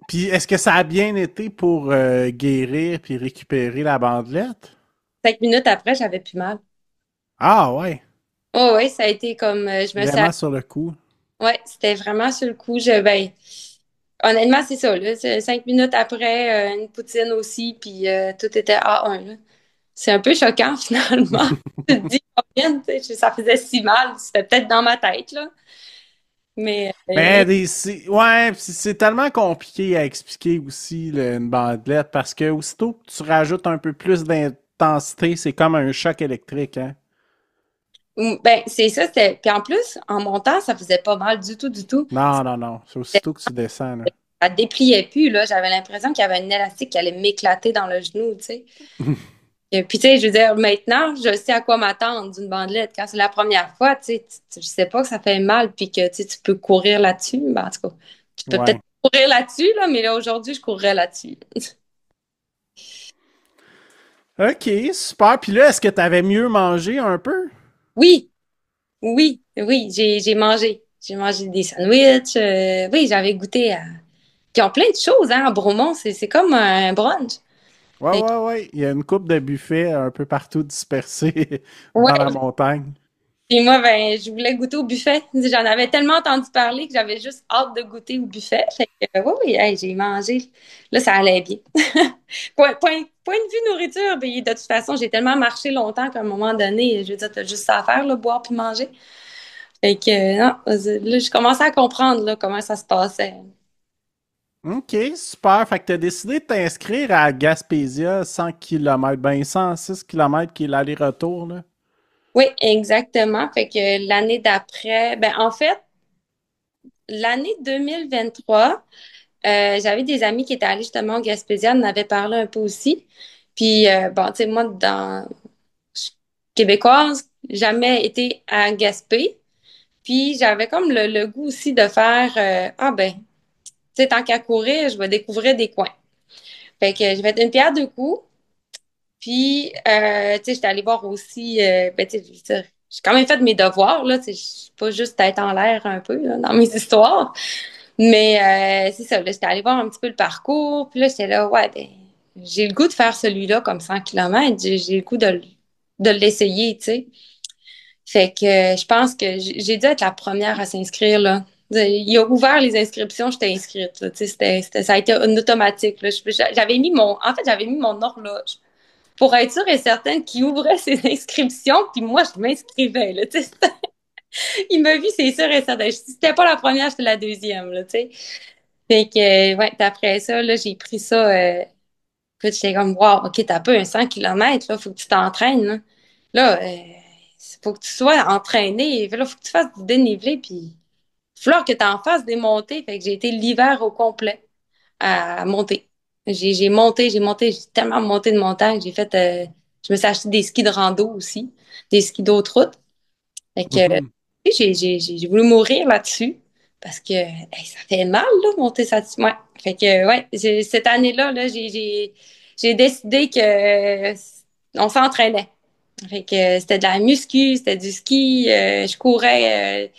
Puis, est-ce que ça a bien été pour guérir puis récupérer la bandelette? 5 minutes après, j'avais plus mal. Ah, ouais. Oh oui, ça a été comme je me suis Vraiment sur le coup. ouais, c'était vraiment sur le coup. Ben honnêtement, c'est ça, là. 5 minutes après, une poutine aussi, puis tout était A1, là. C'est un peu choquant finalement. Tu te dis, combien, tu sais, ça faisait si mal, c'était peut-être dans ma tête, là. Mais Mais ouais, c'est tellement compliqué à expliquer aussi une bandelette parce que aussitôt que tu rajoutes un peu plus d'intensité, c'est comme un choc électrique, hein? ben c'est ça, c'était. Puis en plus, en montant, ça faisait pas mal du tout, du tout. Non, non, non. C'est aussitôt que tu descends, là. ça dépliait plus, là. J'avais l'impression qu'il y avait un élastique qui allait m'éclater dans le genou, tu sais. Et puis, tu sais, je veux dire, maintenant, je sais à quoi m'attendre d'une bandelette. Quand c'est la première fois, tu sais, je sais pas que ça fait mal, puis que, tu sais, tu peux courir là-dessus. Ben, en tout cas, tu peux peut-être Ouais. courir là-dessus, là, mais là, aujourd'hui, je courrais là-dessus. OK, super. Puis là, est-ce que tu avais mieux mangé un peu? Oui, oui, oui, j'ai mangé. J'ai mangé des sandwichs. Oui, j'avais goûté à... Ils ont plein de choses, hein, à Bromont. C'est comme un brunch. Ouais, Fait que, ouais, ouais. Il y a une coupe de buffets un peu partout dispersés dans la ouais, montagne. puis moi, ben, je voulais goûter au buffet. J'en avais tellement entendu parler que j'avais juste hâte de goûter au buffet. Fait que, oui, oui, hey, j'ai mangé. Là, ça allait bien. Point de vue nourriture, ben, de toute façon, j'ai tellement marché longtemps qu'à un moment donné, je veux dire, t'as juste ça à faire, là, boire puis manger. Fait que, non, là, je commençais à comprendre, là, comment ça se passait. OK, super. Fait que tu as décidé de t'inscrire à Gaspésia 100 km. Ben, 106 km qui est l'aller-retour, là. Oui, exactement. Fait que l'année d'après, ben, en fait, l'année 2023, j'avais des amis qui étaient allés justement au Gaspésia, on en avait parlé un peu aussi. Puis, bon, tu sais, moi, je suis québécoise, jamais été à Gaspé. Puis, j'avais comme le goût aussi de faire, ah ben, tu sais, tant qu'à courir, je vais découvrir des coins. Fait que je vais être une pierre deux coups. Puis, tu sais, j'étais allée voir aussi, ben, tu sais, je veux dire, j'ai quand même fait mes devoirs, là, tu sais, je suis pas juste tête en l'air un peu, là, dans mes histoires. Mais c'est ça, là, j'étais allée voir un petit peu le parcours, puis là, j'étais là, ouais, ben, j'ai le goût de faire celui-là comme 100 km, j'ai le goût de l'essayer, tu sais. Fait que je pense que j'ai dû être la première à s'inscrire, là. Il a ouvert les inscriptions, j'étais inscrite, là, tu sais, ça a été un automatique, là. En fait, j'avais mis mon horloge pour être sûre et certaine qu'il ouvrait ses inscriptions, puis moi, je m'inscrivais, là, tu sais. Il m'a vu, c'est sûr et certain. Si c'était pas la première, c'était la deuxième, là, tu sais. Fait que, ouais, après ça, là, j'ai pris ça. Écoute, j'étais comme, wow, OK, t'as pas un 100 km, là, faut que tu t'entraînes, là. Là, faut que tu sois entraîné. Là, faut que tu fasses du dénivelé, puis il va falloir que tu en fasses des montées. Fait que j'ai été l'hiver au complet à monter. J'ai tellement monté de montagne. Je me suis acheté des skis de rando aussi, des skis d'autres routes. Fait que, Mhm. j'ai voulu mourir là-dessus parce que hey, ça fait mal, là, monter ça dessus. Ouais. Fait que, ouais, cette année-là, là, j'ai décidé que on s'entraînait. Fait que c'était de la muscu, c'était du ski, je courais,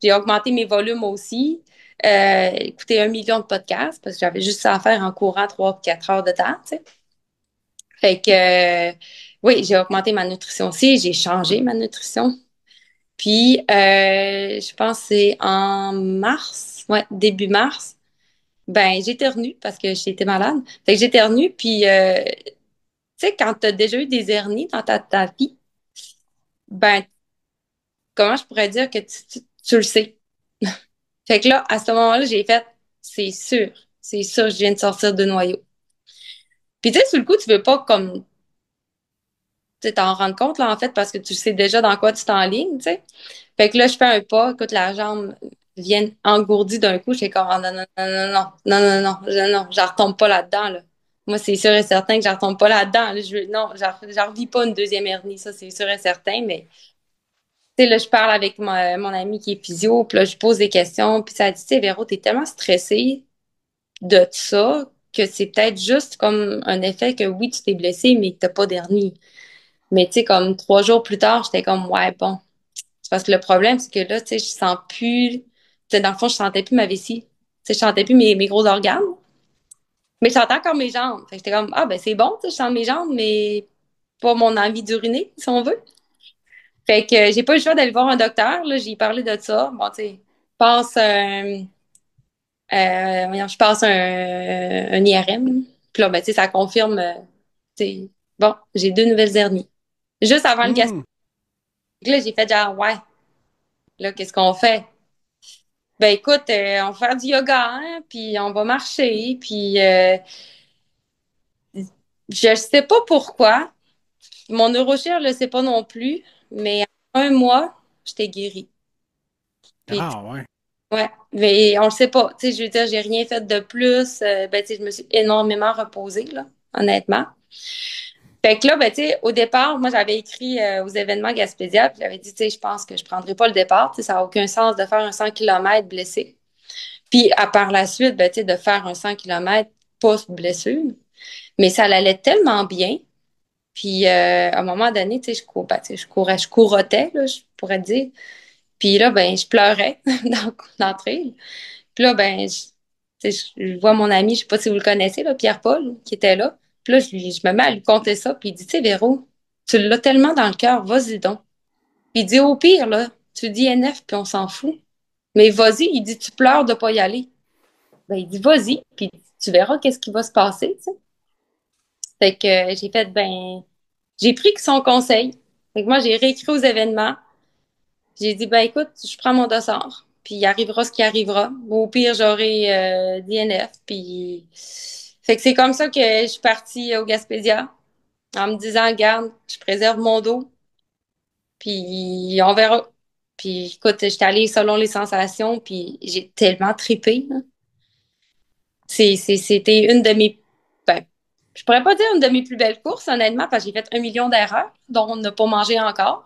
j'ai augmenté mes volumes aussi. Écouté 1 million de podcasts parce que j'avais juste ça à faire en courant 3 ou 4 heures de temps, tu sais. Fait que, oui, j'ai augmenté ma nutrition aussi, j'ai changé ma nutrition. Puis, je pense que c'est en mars, ouais, début mars, ben, j'éternue parce que j'étais malade. Fait que j'éternue, puis, tu sais, quand tu as déjà eu des hernies dans ta vie, ben, comment je pourrais dire que tu le sais? Fait que là, à ce moment-là, j'ai fait, c'est sûr, je viens de sortir de noyau. Puis, tu sais, sur le coup, tu veux pas comme, tu sais, t'en rendre compte, là, en fait, parce que tu sais déjà dans quoi tu t'enlignes, tu sais. Fait que là, je fais un pas, écoute, la jambe vient engourdie d'un coup. Je suis comme, oh, non, non, non, non, non, non, non, non, non, j'en retombe pas là-dedans, là. Moi, c'est sûr et certain que j'en retombe pas là-dedans. Là. Non, j'en revis pas une deuxième hernie, ça, c'est sûr et certain. Mais, tu sais, là, je parle avec mon ami qui est physio, puis là, je pose des questions, puis ça dit, tu sais, Véro, t'es tellement stressée de ça que c'est peut-être juste comme un effet que oui, tu t'es blessé, mais que t'as pas d'hernie. Mais, tu sais, comme 3 jours plus tard, j'étais comme, ouais, bon. C'est parce que le problème, c'est que là, tu sais, je sens plus. Tu sais, dans le fond, je sentais plus ma vessie. Tu sais, je sentais plus mes gros organes. Mais je sentais encore mes jambes. Fait que j'étais comme, ah, ben c'est bon, tu sais, je sens mes jambes, mais pas mon envie d'uriner, si on veut. Fait que j'ai pas eu le choix d'aller voir un docteur. Là, j'ai parlé de ça. Bon, tu sais, je passe voyons, je passe un IRM. Puis là, ben, tu sais, ça confirme, tu sais, bon, j'ai 2 nouvelles hernies. Juste avant le gastro. Mhm. Là, j'ai fait genre, ouais, là, qu'est-ce qu'on fait? Ben écoute, on va faire du yoga, hein, puis on va marcher, puis je sais pas pourquoi. Mon neurochirurgien le sait pas non plus, mais en un mois, j'étais guérie. Puis Ah, ouais. Ouais, mais on le sait pas. Tu sais, je veux dire, j'ai rien fait de plus. Ben, tu sais, je me suis énormément reposée, là, honnêtement. Fait que là, ben, tu sais, au départ, moi, j'avais écrit aux événements Gaspésia, puis j'avais dit, tu sais, je pense que je prendrai pas le départ. Tu sais, ça n'a aucun sens de faire un 100 km blessé. Puis, à part la suite, ben, tu sais, de faire un 100 km post-blessure. Mais ça allait tellement bien. Puis, à un moment donné, tu sais, ben, tu sais, je courotais, là, je pourrais dire. Puis là, ben, je pleurais dans le trail. Puis là, ben, tu sais, je vois mon ami, je sais pas si vous le connaissez, là, Pierre-Paul, qui était là. Puis là, je me mets à lui conter ça, puis il dit, tu sais, Véro, tu l'as tellement dans le cœur, vas-y donc. Puis il dit, au pire, là, tu dis NF, puis on s'en fout. Mais vas-y, il dit, tu pleures de pas y aller. Ben, il dit, vas-y, puis tu verras qu'est-ce qui va se passer, tu sais. Fait que j'ai fait, ben, j'ai pris son conseil. Fait que moi, j'ai réécrit aux événements. J'ai dit, ben écoute, je prends mon dossard, puis il arrivera ce qui arrivera. Au pire, j'aurai DNF, puis... Fait que c'est comme ça que je suis partie au Gaspésia, en me disant, garde, je préserve mon dos, puis on verra. Puis écoute, j'étais allée selon les sensations, puis j'ai tellement trippé, là. C'était une de mes... Ben, je pourrais pas dire une de mes plus belles courses, honnêtement, parce que j'ai fait 1 million d'erreurs, dont on n'a pas mangé encore.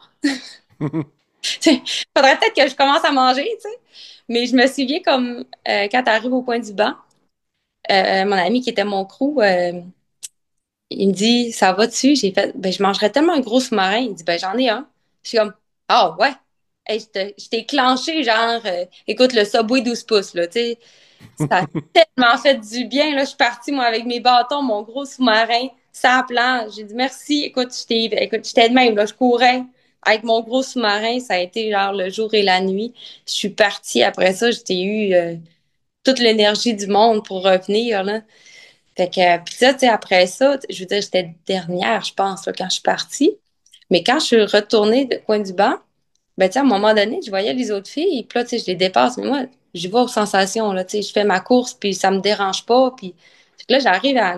Faudrait peut-être que je commence à manger, tu sais. Mais je me souviens comme quand tu arrives au point du banc, mon ami qui était mon crew, il me dit, ça va dessus? J'ai fait, ben, je mangerais tellement un gros sous-marin. Il dit, ben, j'en ai un. Je suis comme, ah ouais. Hey, je t'ai clenché, genre, écoute, le Subway 12 pouces, là, tu sais. Ça a tellement fait du bien, là. Je suis partie, moi, avec mes bâtons, mon gros sous-marin, sans plan. J'ai dit, merci. Écoute, j'étais de même, là. Je courais avec mon gros sous-marin. Ça a été, genre, le jour et la nuit. Je suis partie. Après ça, j'ai eu toute l'énergie du monde pour revenir, là. Fait que, puis ça, tu sais, après ça, je veux dire, j'étais dernière, je pense, là, quand je suis partie. Mais quand je suis retournée de coin du banc, ben, tu sais, à un moment donné, je voyais les autres filles, puis là, tu sais, je les dépasse. Mais moi, je vais aux sensations, là, tu sais, je fais ma course, puis ça me dérange pas. Puis fait que là, j'arrive à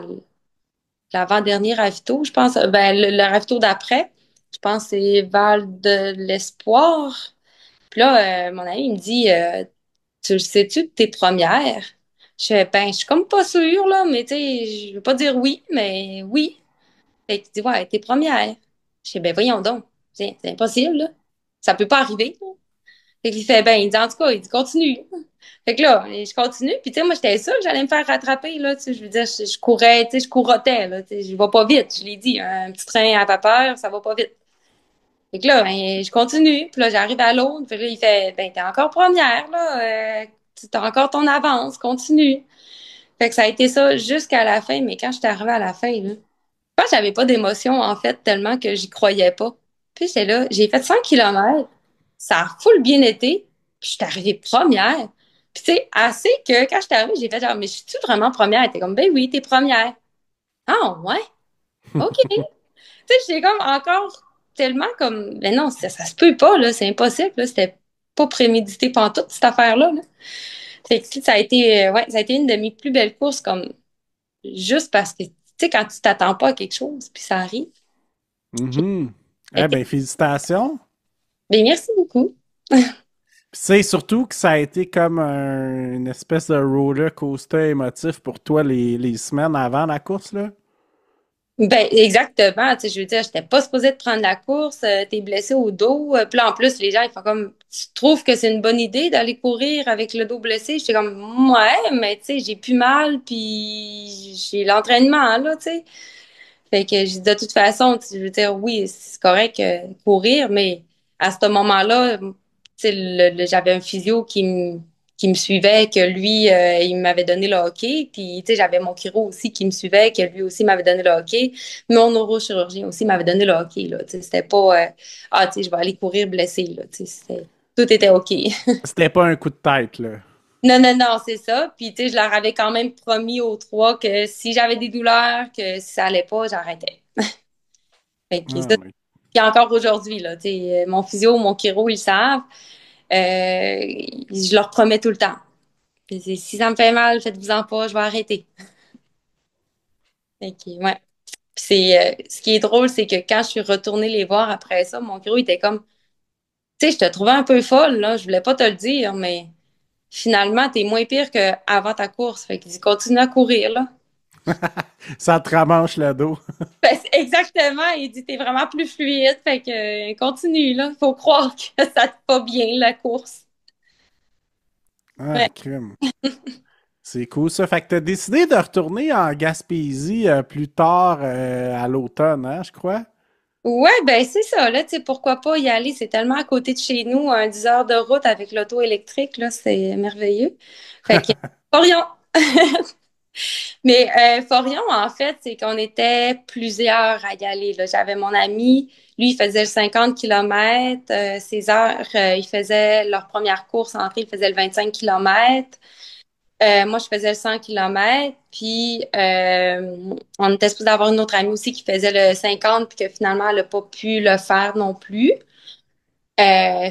l'avant-dernier ravito, je pense, ben, le ravito d'après, je pense que c'est Val de l'Espoir. Puis là, mon ami, il me dit, tu le sais-tu que t'es première? Je fais, ben, je suis comme pas sûre, là, mais tu sais, je veux pas dire oui, mais oui. Fait qu'il dit, ouais, t'es première. Je fais, ben, voyons donc. C'est impossible, là. Ça peut pas arriver, là. Fait qu'il fait, ben, il dit, en tout cas, il dit, continue. Fait que là, je continue, puis tu sais, moi, j'étais sûre que j'allais me faire rattraper, là, tu sais, je veux dire, je courais, tu sais, je courotais, là, tu sais, je vais pas vite, je l'ai dit, un petit train à vapeur, ça va pas vite. Fait que là, ben, je continue, puis là, j'arrive à l'autre, puis là, il fait, ben, t'es encore première, là, t'as encore ton avance, continue. Fait que ça a été ça jusqu'à la fin, mais quand j'étais arrivée à la fin, là, je pense que j'avais pas d'émotion, en fait, tellement que j'y croyais pas. Puis j'étais là, j'ai fait 100 kilomètres, ça a full bien été, puis je suis arrivée première. Puis tu sais, assez que quand je suis arrivée, j'ai fait genre, mais je suis-tu vraiment première? Elle était comme, ben oui, t'es première. Ah ouais? OK. Tu sais, j'étais comme encore tellement comme, mais non, ça se peut pas, là, c'est impossible, là, c'était pas prémédité pantoute, cette affaire-là, là. Fait que ça a été, ouais, ça a été une de mes plus belles courses, comme, juste parce que, tu sais, quand tu t'attends pas à quelque chose, puis ça arrive. Mhm. Fait Eh que, ben, félicitations. ben, merci beaucoup. C'est surtout que ça a été comme une espèce de roller coaster émotif pour toi les semaines avant la course, là. Ben, exactement. Tu sais, je veux dire, j'étais pas supposée de prendre la course, t'es blessé au dos. Puis là, en plus, les gens, ils font comme, tu trouves que c'est une bonne idée d'aller courir avec le dos blessé? J'étais comme, ouais, mais tu sais, j'ai plus mal, puis j'ai l'entraînement, là, tu sais. Fait que je dis, de toute façon, je veux dire, oui, c'est correct courir, mais à ce moment-là, tu sais, j'avais un physio qui me suivait, que lui, il m'avait donné le hockey. Puis, tu sais, j'avais mon chiro aussi qui me suivait, que lui aussi m'avait donné le hockey. Mon neurochirurgien aussi m'avait donné le hockey, là. Tu sais, c'était pas, ah, tu sais, je vais aller courir blessé, là. Tu sais, tout était OK. C'était pas un coup de tête, là. Non, non, non, c'est ça. Puis, tu sais, je leur avais quand même promis aux trois que si j'avais des douleurs, que si ça allait pas, j'arrêtais. Fait que Ah, ça, oui. puis encore aujourd'hui, là, tu sais, mon physio, mon chiro, ils le savent. Je leur promets tout le temps. Puis si ça me fait mal, faites-vous-en pas, je vais arrêter. Fait que, ouais. Puis ce qui est drôle, c'est que quand je suis retournée les voir après ça, mon chiro il était comme, tu sais, je te trouvais un peu folle, là, je voulais pas te le dire, mais finalement, t'es moins pire qu'avant ta course. Fait qu'il dit, continue à courir, là. Ça te ramanche le dos. Ben, exactement. Il dit, t'es vraiment plus fluide. Fait que continue, là. Faut croire que ça te va bien, la course. Ah, Ouais. crime. C'est cool ça. Fait que t'as décidé de retourner en Gaspésie plus tard à l'automne, hein, je crois? Ouais, ben c'est ça, là, tu sais, pourquoi pas y aller? C'est tellement à côté de chez nous, 10 heures de route avec l'auto électrique, là, c'est merveilleux. Fait que, Orion! Mais Forion, en fait, c'est qu'on était plusieurs à y aller, là. J'avais mon ami, lui, il faisait le 50 km. Ses heures, il faisait leur première course entrée, il faisait le 25 km. Moi, je faisais le 100 km. Puis, on était supposé avoir une autre amie aussi qui faisait le 50, puis que finalement, elle n'a pas pu le faire non plus à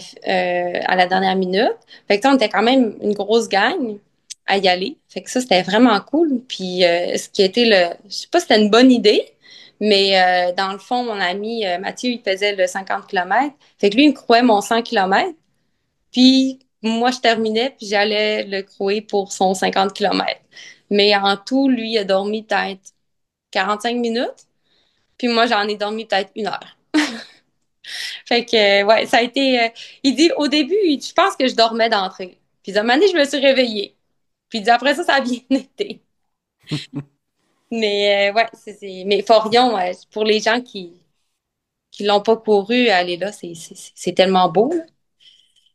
la dernière minute. Fait que, tu sais, on était quand même une grosse gang à y aller. Fait que ça, c'était vraiment cool. Puis, ce qui a été je sais pas si c'était une bonne idée, mais dans le fond, mon ami Mathieu, il faisait le 50 km. Fait que lui, il me croyait mon 100 km. Puis, moi, je terminais, puis j'allais le croyer pour son 50 km. Mais en tout, lui, il a dormi peut-être 45 minutes. Puis moi, j'en ai dormi peut-être 1 heure. Fait que, ouais, ça a été. Il dit, au début, je pense que je dormais d'entrée. Puis, à un moment donné, je me suis réveillée. Puis, il dit, après ça, ça a bien été. Mais, ouais, mais Forion, pour les gens qui l'ont pas couru, aller là, c'est tellement beau, là.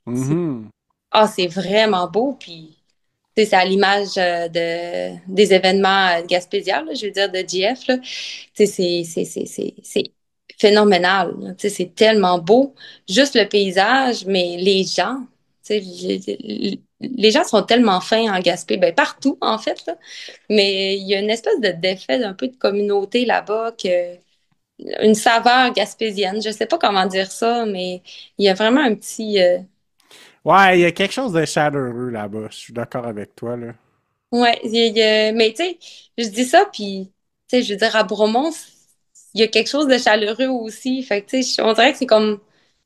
C'est- Mhm. Ah, c'est vraiment beau. Puis, tu sais, c'est à l'image des événements Gaspésia, là, je veux dire, de GF, là. Tu sais, c'est phénoménal, là. Tu sais, c'est tellement beau. Juste le paysage, mais les gens, tu sais, les gens sont tellement fins en Gaspé, ben partout, en fait, là. Mais il y a une espèce d'effet d'un peu de communauté là-bas, une saveur gaspésienne. Je sais pas comment dire ça, mais il y a vraiment un petit, Ouais, il y a quelque chose de chaleureux là-bas. Je suis d'accord avec toi, là. ouais, mais tu sais, je dis ça, puis, tu sais, je veux dire, à Bromont, il y a quelque chose de chaleureux aussi. Fait que, tu sais, on dirait que c'est comme,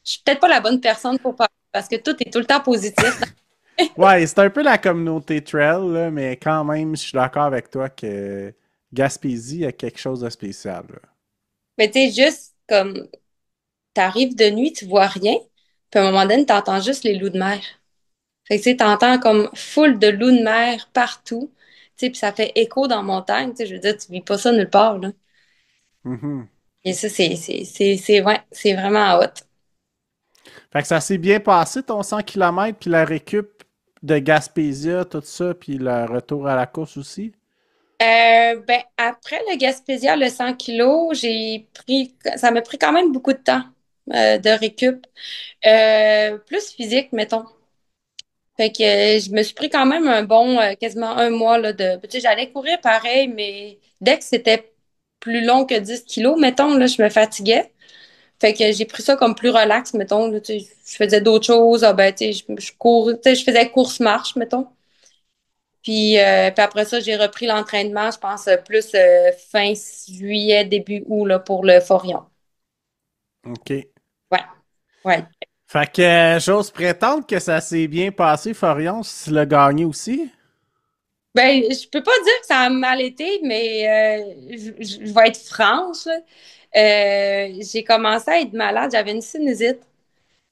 je suis peut-être pas la bonne personne pour parler, parce que tout est tout le temps positif. Ouais, c'est un peu la communauté trail, là, mais quand même, je suis d'accord avec toi que Gaspésie a quelque chose de spécial, là. Mais tu sais, juste comme, t'arrives de nuit, tu vois rien, puis à un moment donné, t'entends juste les loups de mer. Fait que, tu sais, t'entends comme foule de loups de mer partout, tu sais, puis ça fait écho dans la montagne, tu sais, je veux dire, tu vis pas ça nulle part, là. Mhm. Et ça, ouais, c'est vraiment hot. Fait que ça s'est bien passé, ton 100 km, puis la récup de Gaspésia, tout ça, puis le retour à la course aussi? Ben, après le Gaspésia, le 100 kilos, ça m'a pris quand même beaucoup de temps de récup. Plus physique, mettons. Fait que je me suis pris quand même un bon, quasiment 1 mois là, tu sais, j'allais courir pareil, mais dès que c'était plus long que 10 kilos, mettons, là, je me fatiguais. Fait que j'ai pris ça comme plus relax, mettons, là, tu sais, je faisais d'autres choses. Ah, ben, tu sais, je cours, tu sais, je faisais course-marche, mettons. Puis après ça, j'ai repris l'entraînement, je pense, plus fin juillet, début août, là, pour le Forion. OK. Ouais, ouais. Fait que j'ose prétendre que ça s'est bien passé, Forion, si tu l'as gagné aussi. Ben, je peux pas dire que ça a mal été, mais je vais être franche, là. J'ai commencé à être malade, j'avais une sinusite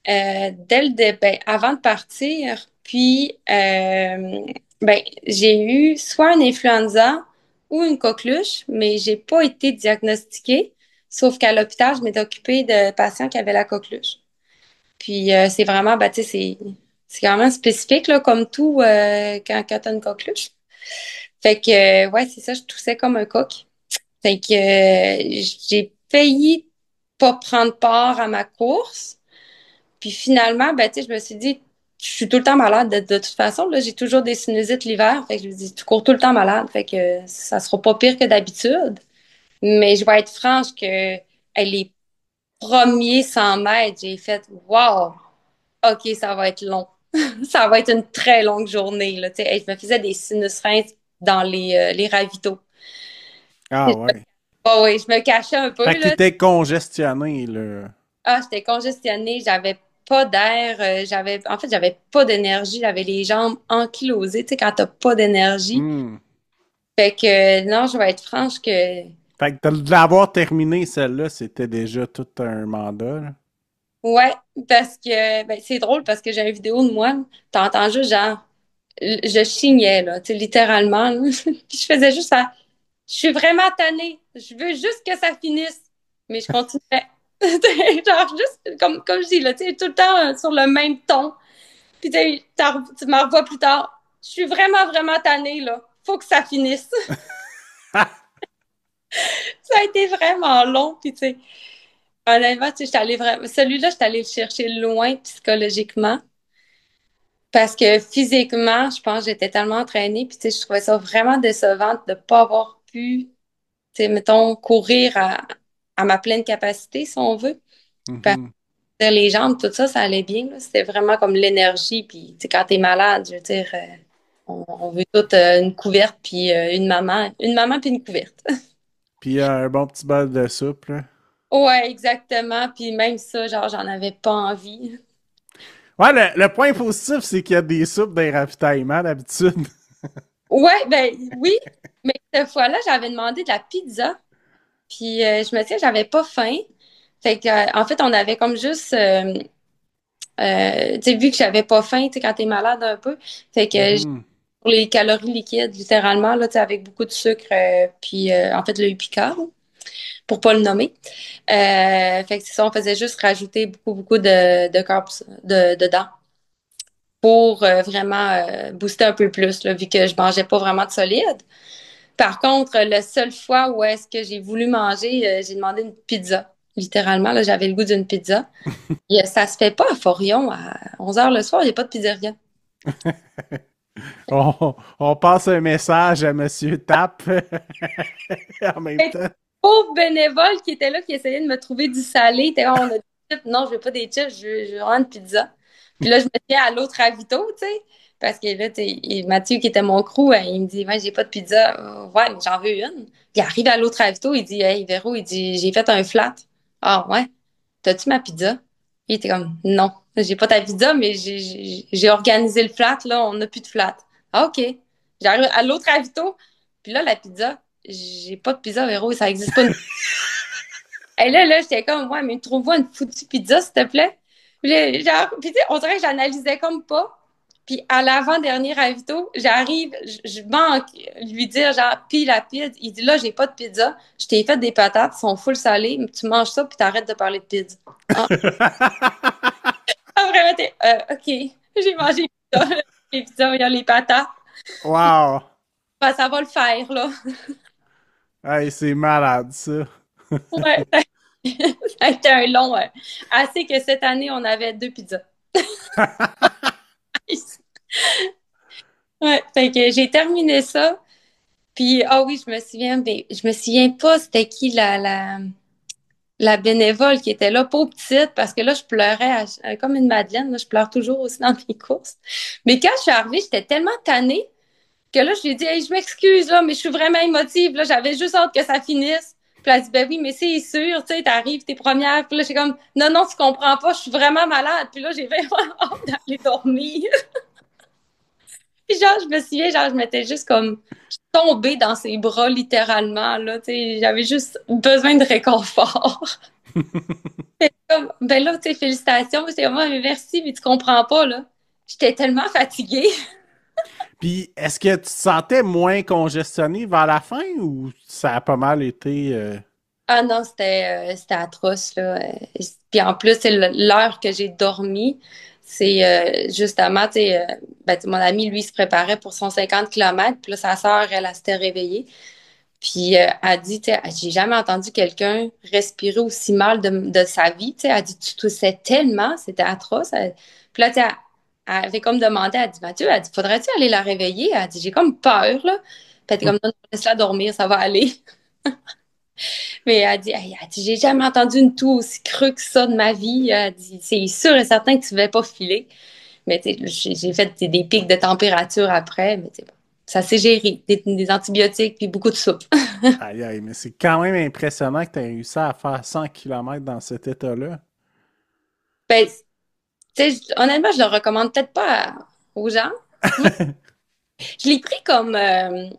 ben, avant de partir. Puis, ben, j'ai eu soit une influenza ou une coqueluche, mais j'ai pas été diagnostiquée. Sauf qu'à l'hôpital, je m'étais occupée de patients qui avaient la coqueluche. Puis, c'est vraiment, ben, tu sais, c'est quand même spécifique, là, comme tout, quand t'as une coqueluche. Fait que, ouais, c'est ça, je toussais comme un coq. Fait que, j'ai failli pas prendre part à ma course. Puis finalement, ben, tu sais, je me suis dit, je suis tout le temps malade de toute façon. Là, j'ai toujours des sinusites l'hiver. Fait que je me dis, tu cours tout le temps malade. Fait que ça sera pas pire que d'habitude. Mais je vais être franche que les premiers 100 mètres, j'ai fait, wow, OK, ça va être long. Ça va être une très longue journée, là. Tu sais, je me faisais des sinus dans les ravitaux. Ah ouais. Oh oui, je me cachais un peu, Fait que là. t'étais congestionné, là. Ah, j'étais congestionnée, j'avais pas d'air, en fait, j'avais pas d'énergie, j'avais les jambes ankylosées, tu sais, quand t'as pas d'énergie. Hmm. Fait que, non, je vais être franche que, Fait que de l'avoir terminé, celle-là, c'était déjà tout un mandat, là. ouais, parce que, ben, c'est drôle parce que j'ai une vidéo de moi, t'entends juste genre, je chignais, là, tu sais, littéralement, là. Puis je faisais juste ça. Je suis vraiment tannée. Je veux juste que ça finisse. Mais je continuais. Genre, juste, comme je dis, là, tu sais, tout le temps sur le même ton. Puis tu m'en revois plus tard. Je suis vraiment, vraiment tannée, là. Faut que ça finisse. Ça a été vraiment long. Puis, tu sais, honnêtement, tu sais, j'étais allée vraiment... Celui-là, j'étais allée le chercher loin psychologiquement. Parce que physiquement, je pense que j'étais tellement entraînée. Puis, tu sais, je trouvais ça vraiment décevant de ne pas avoir pu, tu sais, mettons, courir à ma pleine capacité, si on veut. Parce Mhm. que les jambes, tout ça, ça allait bien, là. C'était vraiment comme l'énergie. Puis, tu sais, quand t'es malade, je veux dire, on veut toute une couverte puis une maman puis une couverte. Puis un bon petit bol de soupe, là. Ouais, exactement. Puis même ça, genre, j'en avais pas envie. Ouais, le point positif, c'est qu'il y a des soupes dans les ravitaillements, d'habitude. Ouais, ben oui. Mais cette fois-là, j'avais demandé de la pizza. Puis je me souviens, j'avais pas faim. Fait que, en fait, on avait comme juste, tu sais, vu que j'avais pas faim, tu sais, quand t'es malade un peu. Fait que Mhm. pour les calories liquides, littéralement, là, tu sais, avec beaucoup de sucre, puis en fait, le Picard, pour pas le nommer. Fait que c'est ça, on faisait juste rajouter beaucoup, beaucoup de carbs dedans pour vraiment booster un peu plus, là, vu que je mangeais pas vraiment de solide. Par contre, la seule fois où est-ce que j'ai voulu manger, j'ai demandé une pizza. Littéralement, là, j'avais le goût d'une pizza. Et, ça se fait pas à Forion à 11 heures le soir, il n'y a pas de pizzeria. On passe un message à Monsieur Tap en même Et temps. pauvre bénévole qui était là, qui essayait de me trouver du salé, il était comme, on a des chips. Non, je veux pas des chips, je veux vraiment une pizza. Puis là, je me tiens à l'autre ravito, tu sais. Parce que là, tu sais, Mathieu, qui était mon crew, il me dit, ouais, j'ai pas de pizza. Ouais, mais j'en veux une. Il arrive à l'autre ravito, il dit, hey, Véro, il dit, j'ai fait un flat. Ah, ouais. T'as-tu ma pizza? Il était comme, non, j'ai pas ta pizza, mais j'ai organisé le flat, là, on n'a plus de flat. Ah, OK. J'arrive à l'autre ravito, puis là, la pizza, j'ai pas de pizza, Véro, ça existe pas. Et là, j'étais comme, ouais, mais trouve-moi une foutue pizza, s'il te plaît. Genre, puis tu sais, on dirait que j'analysais comme pas. Puis à l'avant-dernier ravito, j'arrive, je manque lui dire, genre, pis la pizza. Il dit, là, j'ai pas de pizza. Je t'ai fait des patates, elles sont full salées, mais tu manges ça, puis t'arrêtes de parler de pizza. Ah, vraiment, OK. J'ai mangé pizza. Les pizzas, il y a les patates. Wow! Ben, ça va le faire, là. Hey, c'est malade, ça. Ouais. Ça a été un long, assez que cette année, on avait 2 pizzas. Ouais, fait que j'ai terminé ça. Puis, ah oui, je me souviens, mais je me souviens pas c'était qui la bénévole qui était là, pauvre petite, parce que là, je pleurais comme une madeleine. Là, je pleure toujours aussi dans mes courses. Mais quand je suis arrivée, j'étais tellement tannée que là, je lui ai dit, hey, je m'excuse, là, mais je suis vraiment émotive. Là, j'avais juste hâte que ça finisse. Puis elle a dit, ben oui, mais c'est sûr, tu sais, t'arrives, t'es première. Puis là, j'ai comme, non, non, tu comprends pas, je suis vraiment malade. Puis là, j'ai vraiment hâte d'aller dormir. Puis genre, je me souviens, genre, je m'étais juste comme tombée dans ses bras, littéralement, là, tu sais, j'avais juste besoin de réconfort. Comme, ben là, tu sais, félicitations, c'est moi, mais merci, mais tu comprends pas, là. J'étais tellement fatiguée. Puis, est-ce que tu te sentais moins congestionné vers la fin ou ça a pas mal été... Ah non, c'était atroce, là. Puis en plus, c'est l'heure que j'ai dormi, c'est justement, ben, tu sais, mon ami, lui, se préparait pour son 50 kilomètres, puis là, sa sœur, elle s'était réveillée. Puis elle dit, tu sais, j'ai jamais entendu quelqu'un respirer aussi mal de sa vie. Tu sais, elle dit, tu toussais tellement, c'était atroce. Puis là, tu sais, elle avait comme demandé, elle dit, Mathieu, elle dit, faudrait-tu aller la réveiller? Elle dit, j'ai comme peur, là. Puis elle était comme, non, non, laisse-la dormir, ça va aller. Mais elle dit, hey, elle dit, j'ai jamais entendu une toux aussi crue que ça de ma vie. Elle dit, c'est sûr et certain que tu ne vas pas filer. Mais tu sais, j'ai fait des pics de température après, mais tu sais, bon, ça s'est géré. Des antibiotiques puis beaucoup de soupe. Aïe, aïe, mais c'est quand même impressionnant que tu aies réussi à faire 100 km dans cet état-là. Ben, Tu sais, honnêtement, je le recommande peut-être pas aux gens. Moi, je l'ai pris comme un,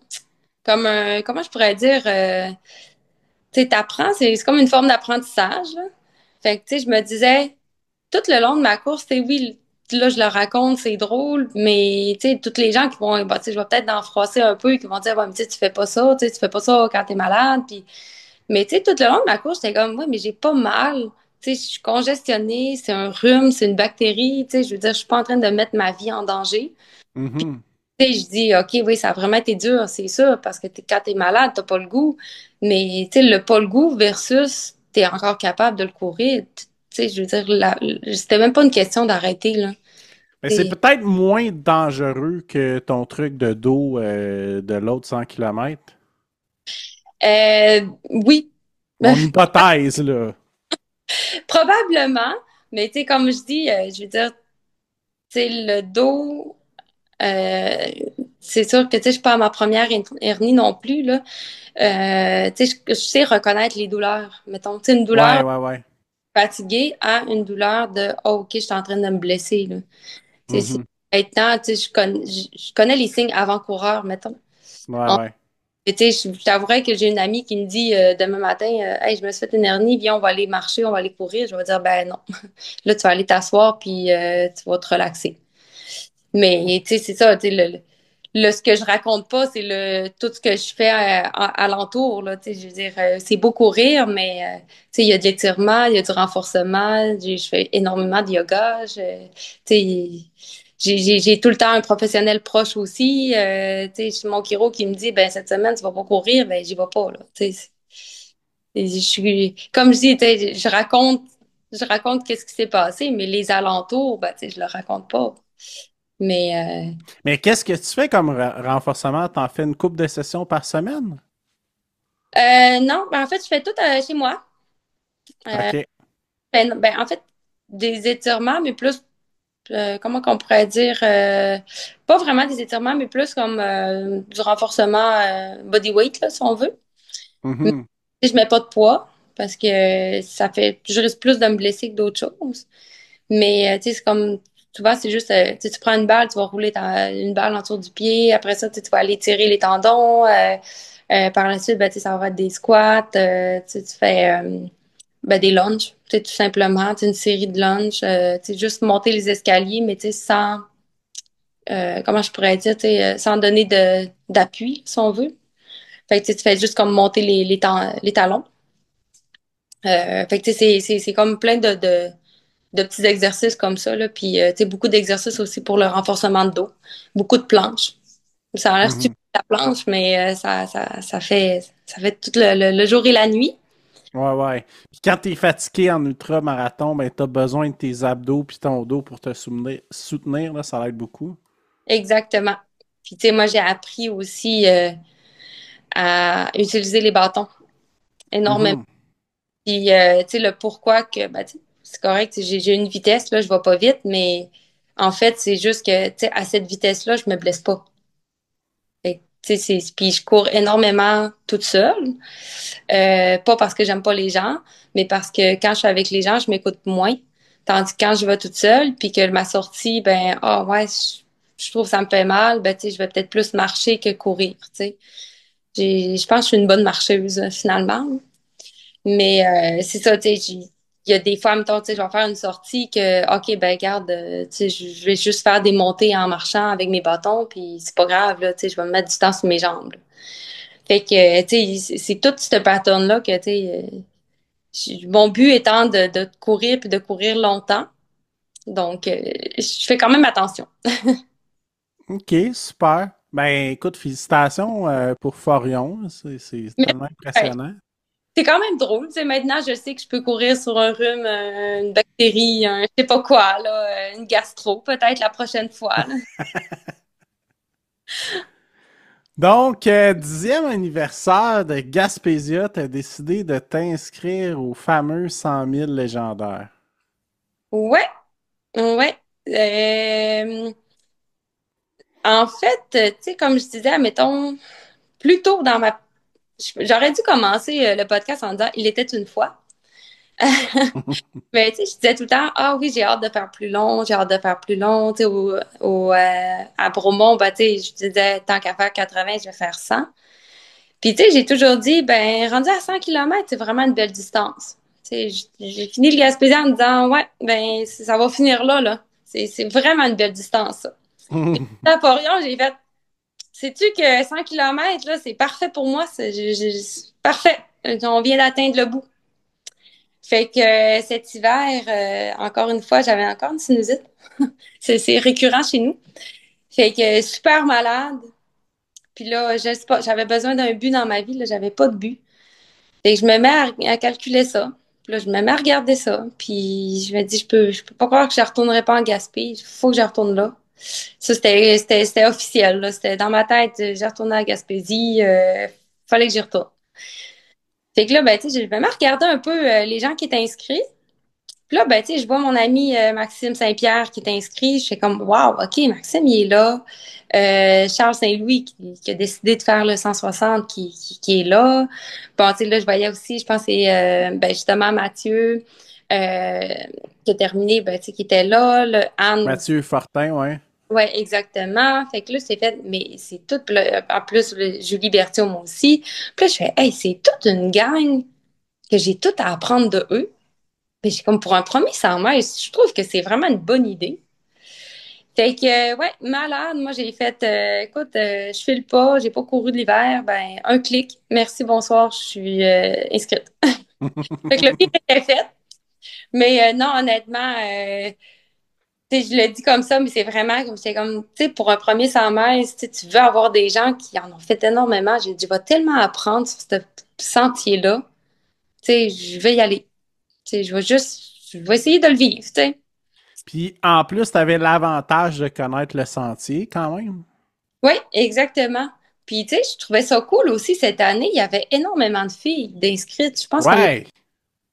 comment je pourrais dire, tu sais, t'apprends, c'est comme une forme d'apprentissage, là. Fait que, tu sais, je me disais, tout le long de ma course, tu sais, oui, là, je le raconte, c'est drôle, mais, tu sais, toutes les gens qui vont, bah, tu sais, je vais peut-être en froisser un peu, qui vont dire, ouais, mais tu sais, tu fais pas ça, tu sais, tu fais pas ça quand t'es malade, puis, mais, tu sais, tout le long de ma course, j'étais comme, ouais, mais j'ai pas mal, tu sais, je suis congestionnée, c'est un rhume, c'est une bactérie, tu sais, je veux dire, je suis pas en train de mettre ma vie en danger. Mhm. Tu sais, je dis, OK, oui, ça a vraiment été dur, c'est sûr, parce que quand t'es malade, t'as pas le goût. Mais, tu sais, le pas le goût versus t'es encore capable de le courir. Tu sais, je veux dire, c'était même pas une question d'arrêter, là. Mais c'est C'est- peut-être moins dangereux que ton truc de dos de l'autre 100 km. Oui, Mon hypothèse, là. probablement. Mais, tu sais, comme je dis, je veux dire, tu sais, le dos, euh, c'est sûr que, tu sais, je suis pas à ma première hernie non plus, là. Tu sais, je sais reconnaître les douleurs. Mettons, tu sais, une Ouais, douleur ouais, ouais. fatiguée à une douleur de oh, OK, je suis en train de me blesser. Là. Tu sais, Mhm. maintenant, tu sais, je connais les signes avant-coureurs, mettons. Ouais, En- ouais. et tu sais, je t'avouerais que j'ai une amie qui me dit demain matin Hey, je me suis fait une hernie, viens, on va aller marcher, on va aller courir. Je vais dire ben non. Là, tu vas aller t'asseoir puis tu vas te relaxer. Mais tu sais, c'est ça, tu sais, ce que je raconte pas, c'est tout ce que je fais alentour, là, tu sais, je veux dire, c'est beau courir, mais tu sais, il y a de l'étirement, il y a du renforcement, je fais énormément de yoga, tu sais, j'ai tout le temps un professionnel proche aussi, tu sais, j'ai mon chiro qui me dit, ben, cette semaine, tu vas pas courir, ben, j'y vais pas, là, tu sais, je suis, comme je dis, tu sais, je raconte qu'est-ce qui s'est passé, mais les alentours, ben, tu sais, je le raconte pas. Mais Mais qu'est-ce que tu fais comme renforcement? T'en fais une couple de sessions par semaine? non, ben en fait, je fais tout chez moi. OK. En fait, des étirements, mais plus, comment qu'on pourrait dire, pas vraiment des étirements, mais plus comme du renforcement bodyweight, là, si on veut. Mais Mhm. je mets pas de poids parce que je risque plus de me blesser que d'autres choses. Mais tu sais, c'est comme, souvent, c'est juste, tu sais, tu prends une balle, tu vas rouler une balle autour du pied. Après ça, tu sais, tu vas aller tirer les tendons. Par la suite, ben, tu sais, ça va être des squats. Tu sais, tu fais ben, des lunges, tu sais, tout simplement. Tu sais, une série de lunges. Tu sais, juste monter les escaliers, mais tu sais, sans, comment je pourrais dire, tu sais, sans donner d'appui, si on veut. Fait que tu sais, tu fais juste comme monter les talons. Fait que tu sais, c'est comme plein de petits exercices comme ça, là. Puis, tu sais, beaucoup d'exercices aussi pour le renforcement de dos. Beaucoup de planches. Ça a l'air Mhm. stupide, la planche, mais ça fait tout le jour et la nuit. Ouais, ouais. Puis quand t'es fatigué en ultra-marathon, ben t'as besoin de tes abdos puis ton dos pour te soutenir, là, ça aide beaucoup. Exactement. Puis, tu sais, moi, j'ai appris aussi à utiliser les bâtons énormément. Mhm. Puis, tu sais, le pourquoi que, ben, tu sais, c'est correct, tu sais, j'ai une vitesse, là, je vais pas vite, mais en fait, c'est juste que, tu sais, à cette vitesse-là, je me blesse pas. Fait que, tu sais, puis je cours énormément toute seule. Pas parce que j'aime pas les gens, mais parce que quand je suis avec les gens, je m'écoute moins. Tandis que quand je vais toute seule, puis que ma sortie, ben, ah ouais, je trouve que ça me fait mal, ben, tu sais, je vais peut-être plus marcher que courir, tu sais. Je pense que je suis une bonne marcheuse, finalement. Mais c'est ça, tu sais, il y a des fois, mettons, tu sais, je vais faire une sortie que, OK, ben, regarde, tu sais, je vais juste faire des montées en marchant avec mes bâtons, puis c'est pas grave, là, tu sais, je vais me mettre du temps sur mes jambes, là. Fait que, tu sais, c'est tout ce pattern-là que, tu sais, mon but étant de courir puis de courir longtemps. Donc, je fais quand même attention. OK, super. Ben écoute, félicitations pour Forion. C'est Mais tellement ouais, impressionnant. c'est quand même drôle. Tu sais, maintenant, je sais que je peux courir sur un rhume, une bactérie, un je sais pas quoi, là, une gastro, peut-être la prochaine fois, là. Donc, 10e anniversaire de Gaspésia, tu as décidé de t'inscrire au fameux 100 000 légendaires. Ouais, ouais. En fait, tu sais, comme je disais, mettons, plus tôt dans j'aurais dû commencer le podcast en disant Il était une fois. Mais tu sais, je disais tout le temps, ah oui, j'ai hâte de faire plus long, j'ai hâte de faire plus long. Tu sais, à Bromont, ben, tu sais, je disais, tant qu'à faire 80, je vais faire 100. Puis tu sais, j'ai toujours dit, ben, rendu à 100 kilomètres, c'est vraiment une belle distance. Tu sais, j'ai fini le Gaspésie en me disant, ouais, ben, ça va finir là, là. C'est vraiment une belle distance, ça. À Porion, j'ai fait, sais-tu que 100 kilomètres là, c'est parfait pour moi, parfait. On vient d'atteindre le bout. Fait que cet hiver, encore une fois, j'avais encore une sinusite. C'est récurrent chez nous. Fait que super malade. Puis là, je sais pas, j'avais besoin d'un but dans ma vie. Là, j'avais pas de but. Fait que je me mets à calculer ça. Puis là, je me mets à regarder ça. Puis je me dis, je peux pas croire que je ne retournerai pas en Gaspé. Il faut que je retourne là. Ça, c'était officiel, là. C'était dans ma tête. J'ai retourné à Gaspésie. Fallait que j'y retourne. Fait que là, ben, tu sais, je vais me regarder un peu les gens qui étaient inscrits. Puis là, ben, tu sais, je vois mon ami Maxime Saint-Pierre qui est inscrit. Je fais comme, waouh, OK, Maxime, il est là. Charles Saint-Louis qui a décidé de faire le 160 qui est là. Bon, tu sais, là, je voyais aussi, je pense, que c'est ben, justement Mathieu qui a terminé, ben, tu sais, qui était là. Anne. Mathieu Fortin, ouais. Ouais, exactement. Fait que là, c'est fait, mais c'est tout. Puis là, en plus, Julie Berthiaume moi aussi. Puis là, je fais, hey, c'est toute une gang que j'ai tout à apprendre de eux. Puis j'ai comme pour un premier 100 mètres, je trouve que c'est vraiment une bonne idée. Fait que, ouais, malade. Moi, j'ai fait, écoute, je file pas, j'ai pas couru de l'hiver. Ben, un clic. Merci, bonsoir, je suis inscrite. Fait que le pire était fait. Mais non, honnêtement, tu sais, je le dis comme ça, mais c'est vraiment comme, c'est comme, tu sais, pour un premier 100 mètres, tu sais, tu veux avoir des gens qui en ont fait énormément. J'ai dit, je vais tellement apprendre sur ce sentier-là. Tu sais, je vais y aller. Tu sais, je vais essayer de le vivre, tu sais. Puis en plus, tu avais l'avantage de connaître le sentier quand même. Oui, exactement. Puis, tu sais, je trouvais ça cool aussi cette année. Il y avait énormément de filles d'inscrites. Je pense qu'on est Ouais.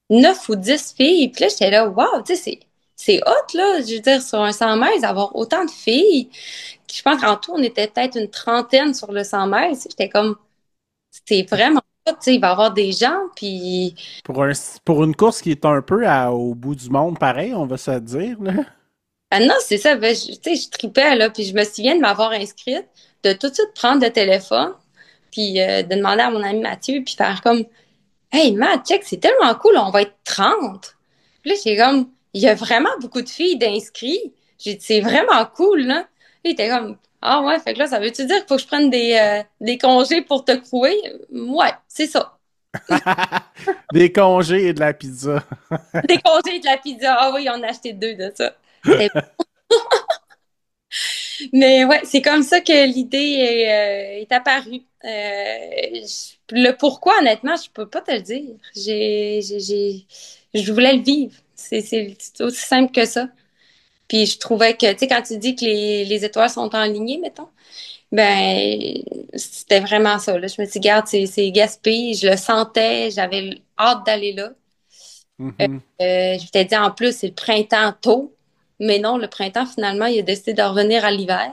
9 ou 10 filles. Puis là, j'étais là, waouh, tu sais, c'est hot, là. Je veux dire, sur un 100 mètres, avoir autant de filles. Je pense qu'en tout, on était peut-être une trentaine sur le 100 mètres. J'étais comme, c'est vraiment hot, tu sais, il va y avoir des gens. Puis, Pour, un, pour une course qui est un peu au bout du monde, pareil, on va se dire, là. ah non, c'est ça. Ben, tu sais, je tripais, là. Puis je me souviens de m'avoir inscrite, de tout de suite prendre le téléphone, puis de demander à mon ami Mathieu, puis faire comme, hey, Matt, check, c'est tellement cool, on va être 30. Puis là, j'ai comme, il y a vraiment beaucoup de filles d'inscrits. J'ai dit, c'est vraiment cool, là. Il était comme, ah ouais, fait que là, ça veut-tu dire qu'il faut que je prenne des congés pour te couer? Ouais, c'est ça. Des congés et de la pizza. Des congés et de la pizza. Ah oui, on a acheté deux de ça. C'était- Mais ouais, c'est comme ça que l'idée est apparue. Le pourquoi, honnêtement, je peux pas te le dire. Je voulais le vivre. C'est aussi simple que ça. Puis je trouvais que, tu sais, quand tu dis que les étoiles sont alignées, mettons, ben, c'était vraiment ça, là. Je me suis dit, regarde, c'est Gaspé, je le sentais, j'avais hâte d'aller là. Mhm. Je t'ai dit, en plus, c'est le printemps tôt. Mais non, le printemps, finalement, il a décidé de revenir à l'hiver.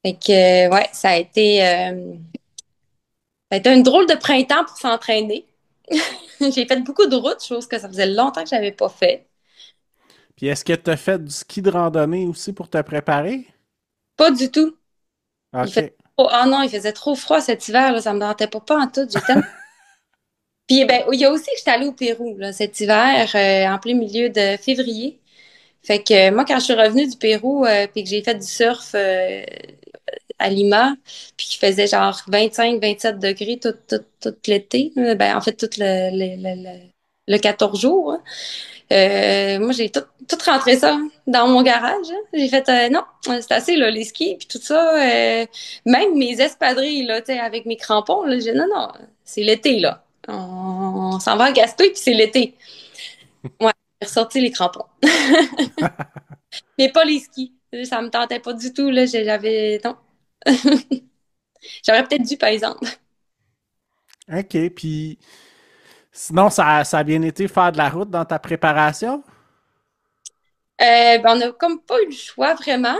Fait que, ouais, ça a été un drôle de printemps pour s'entraîner. J'ai fait beaucoup de routes, chose que ça faisait longtemps que j'avais pas fait. Puis est-ce que tu as fait du ski de randonnée aussi pour te préparer? Pas du tout. Il faisait OK. Ah non, il faisait trop froid cet hiver, là, ça me tentait pas en tout. J'ai tellement Puis ben, il y a aussi que j'étais allée au Pérou là, cet hiver, en plein milieu de février. Fait que moi, quand je suis revenue du Pérou, puis que j'ai fait du surf à Lima, puis qu'il faisait genre 25-27 degrés tout l'été, ben en fait tout le 14 jours, hein. Moi, j'ai tout rentré ça dans mon garage, hein. J'ai fait non, c'est assez là, les skis puis tout ça. Même mes espadrilles là, tu sais, avec mes crampons, là, j'ai non, non, c'est l'été là. On s'en va à Gaspé puis c'est l'été. Ouais, j'ai ressorti les crampons. Mais pas les skis. Ça me tentait pas du tout, là. J'avais. Non. J'aurais peut-être dû, par exemple. OK. Puis sinon, ça a bien été faire de la route dans ta préparation? Ben, on n'a comme pas eu le choix, vraiment.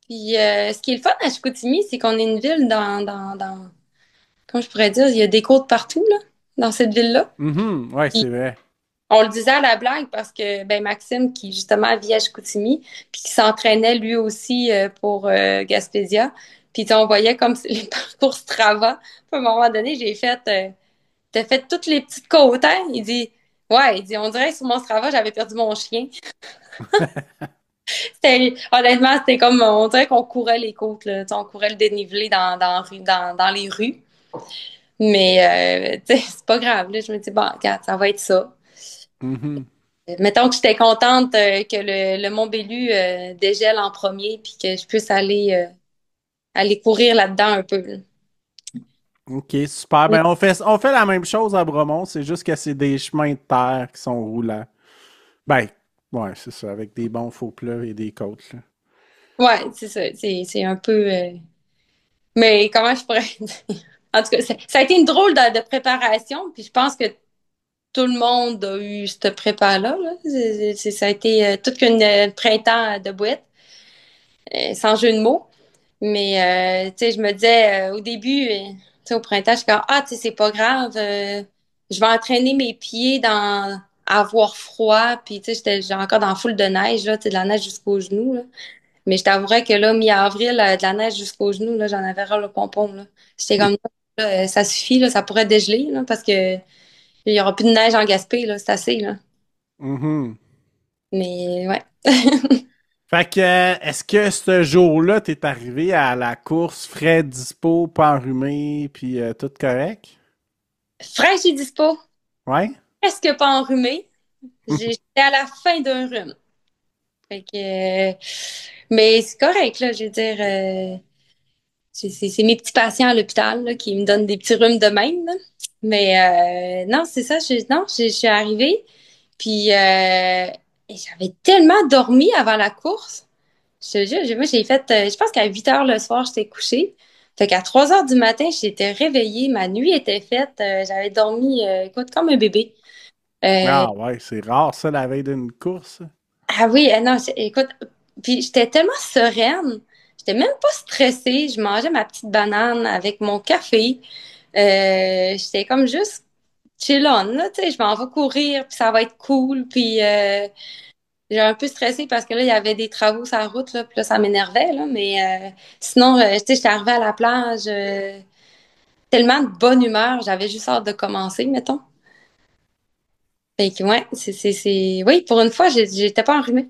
Puis, ce qui est le fun à Chicoutimi, c'est qu'on est une ville comment je pourrais dire, il y a des côtes partout, là, dans cette ville-là. Mhm. Ouais, Puis, c'est vrai. On le disait à la blague parce que ben Maxime, qui justement vit à Chicoutimi, puis qui s'entraînait lui aussi pour Gaspésia, puis on voyait comme les parcours Strava. Puis, à un moment donné, j'ai fait t'as fait toutes les petites côtes, hein? Il dit ouais, il dit on dirait que sur mon Strava, j'avais perdu mon chien. Honnêtement, c'était comme on dirait qu'on courait les côtes, là. Tu sais, on courait le dénivelé dans les rues. Mais tu sais, c'est pas grave. Là, je me dis, bon, regarde, ça va être ça. Mhm. Mettons que j'étais contente que le Mont Bélu dégèle en premier puis que je puisse aller courir là-dedans un peu, là. OK, super. Ben, on fait la même chose à Bromont, c'est juste que c'est des chemins de terre qui sont roulants. Ben, ouais, c'est ça, avec des bons faux plats et des côtes, là. Ouais, c'est ça. C'est un peu. Mais comment je pourrais dire? En tout cas, ça a été une drôle de préparation. Puis je pense que tout le monde a eu cette prépa-là, là. Ça a été tout qu'un printemps de boîte, sans jeu de mots. Mais tu sais, je me disais au début, tu sais, au printemps, je suis comme ah, tu sais, c'est pas grave, je vais entraîner mes pieds dans à avoir froid, puis tu sais, j'ai encore dans la foule de neige là, tu sais, de la neige jusqu'aux genoux là. Mais je t'avouerais que là, mi-avril, de la neige jusqu'aux genoux là, j'en avais ras le pompon là. J'étais comme là, ça suffit là, ça pourrait dégeler là, parce que il y aura plus de neige en Gaspé là, c'est assez là. Mhm. Mais ouais. Fait que, est-ce que ce jour-là, t'es arrivé à la course frais, dispo, pas enrhumé, puis tout correct? Fraîche et dispo, Ouais? presque pas enrhumée. J'étais à la fin d'un rhume. Fait que, mais c'est correct, là. Je veux dire, c'est mes petits patients à l'hôpital là, qui me donnent des petits rhumes de même, là. Mais non, c'est ça. Non, je suis arrivée, puis et j'avais tellement dormi avant la course. Je te jure, moi, j'ai fait, je pense qu'à 8 heures le soir, j'étais couchée. Fait qu'à 3 heures du matin, j'étais réveillée. Ma nuit était faite. J'avais dormi, écoute, comme un bébé. Euh, Ah ouais, c'est rare ça, la veille d'une course. Ah oui, non, écoute, puis j'étais tellement sereine, j'étais même pas stressée, je mangeais ma petite banane avec mon café, j'étais comme juste chill on, là, tu sais, je m'en vais courir, puis ça va être cool, puis j'ai un peu stressé parce que là, il y avait des travaux sur la route, là, puis là, ça m'énervait, là, mais sinon, tu sais, j'étais arrivée à la plage, tellement de bonne humeur, j'avais juste hâte de commencer, mettons. Fait que, ouais, oui, pour une fois, j'étais pas enrhumée.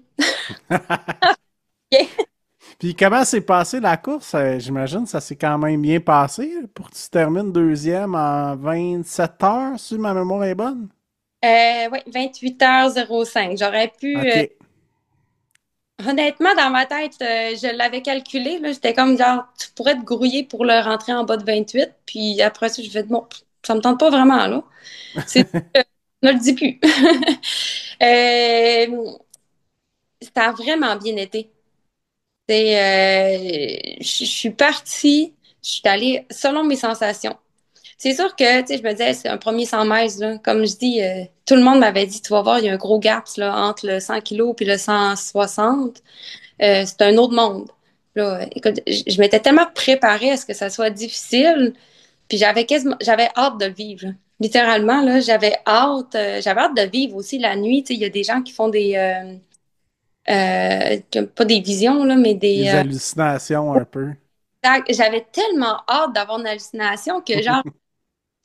Puis comment s'est passée la course? J'imagine que ça s'est quand même bien passé pour que tu termines deuxième en 27 heures, si ma mémoire est bonne. Oui, 28h05. J'aurais pu, OK. honnêtement, dans ma tête, je l'avais calculé, là. J'étais comme genre, tu pourrais te grouiller pour le rentrer en bas de 28. Puis après ça, je fais, bon, ça me tente pas vraiment, là. C'est, ne le dis plus. Euh, Ça a vraiment bien été. Je suis partie, je suis allée selon mes sensations. C'est sûr que, tu sais, je me disais, c'est un premier 100 mètres, là. Comme je dis, tout le monde m'avait dit, tu vas voir, il y a un gros gap, là, entre le 100 kilos puis le 160. C'est un autre monde. Là, écoute, je m'étais tellement préparée à ce que ça soit difficile, puis j'avais hâte de le vivre. Littéralement, là, j'avais hâte de vivre aussi la nuit. Tu sais, il y a des gens qui font pas des visions, là, mais Des hallucinations un peu. j'avais tellement hâte d'avoir une hallucination que genre, tu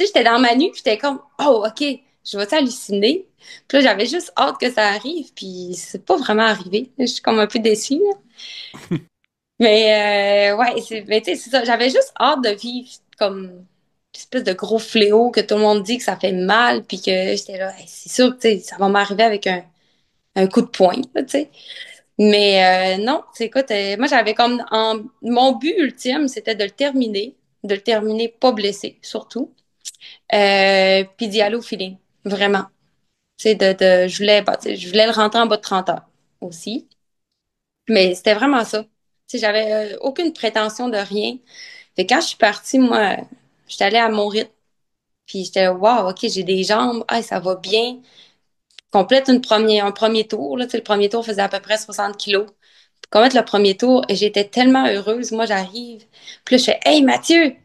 sais, j'étais dans ma nuit, puis j'étais comme, oh, OK, je vais halluciner. Puis là, j'avais juste hâte que ça arrive, puis c'est pas vraiment arrivé. Je suis comme un peu déçue, là. Mais ouais, mais tu sais, c'est ça. J'avais juste hâte de vivre comme une espèce de gros fléau que tout le monde dit que ça fait mal, puis que j'étais là, hey, c'est sûr que tu sais, ça va m'arriver avec un coup de poing, là, tu sais. Mais non, c'est écoute, moi j'avais comme mon but ultime, c'était de le terminer pas blessé, surtout. Puis d'y aller au feeling, vraiment. Tu sais, tu sais, je voulais le rentrer en bas de 30 heures aussi. Mais c'était vraiment ça. Tu sais, j'avais aucune prétention de rien. Fait que quand je suis partie, moi, j'étais allée à mon rythme. Puis j'étais, wow, OK, j'ai des jambes, ah, ça va bien. Complète un premier tour, là. Tu sais, le premier tour faisait à peu près 60 kilos. Complète le premier tour, et j'étais tellement heureuse. Moi, j'arrive. Puis là, je fais, hey, Mathieu,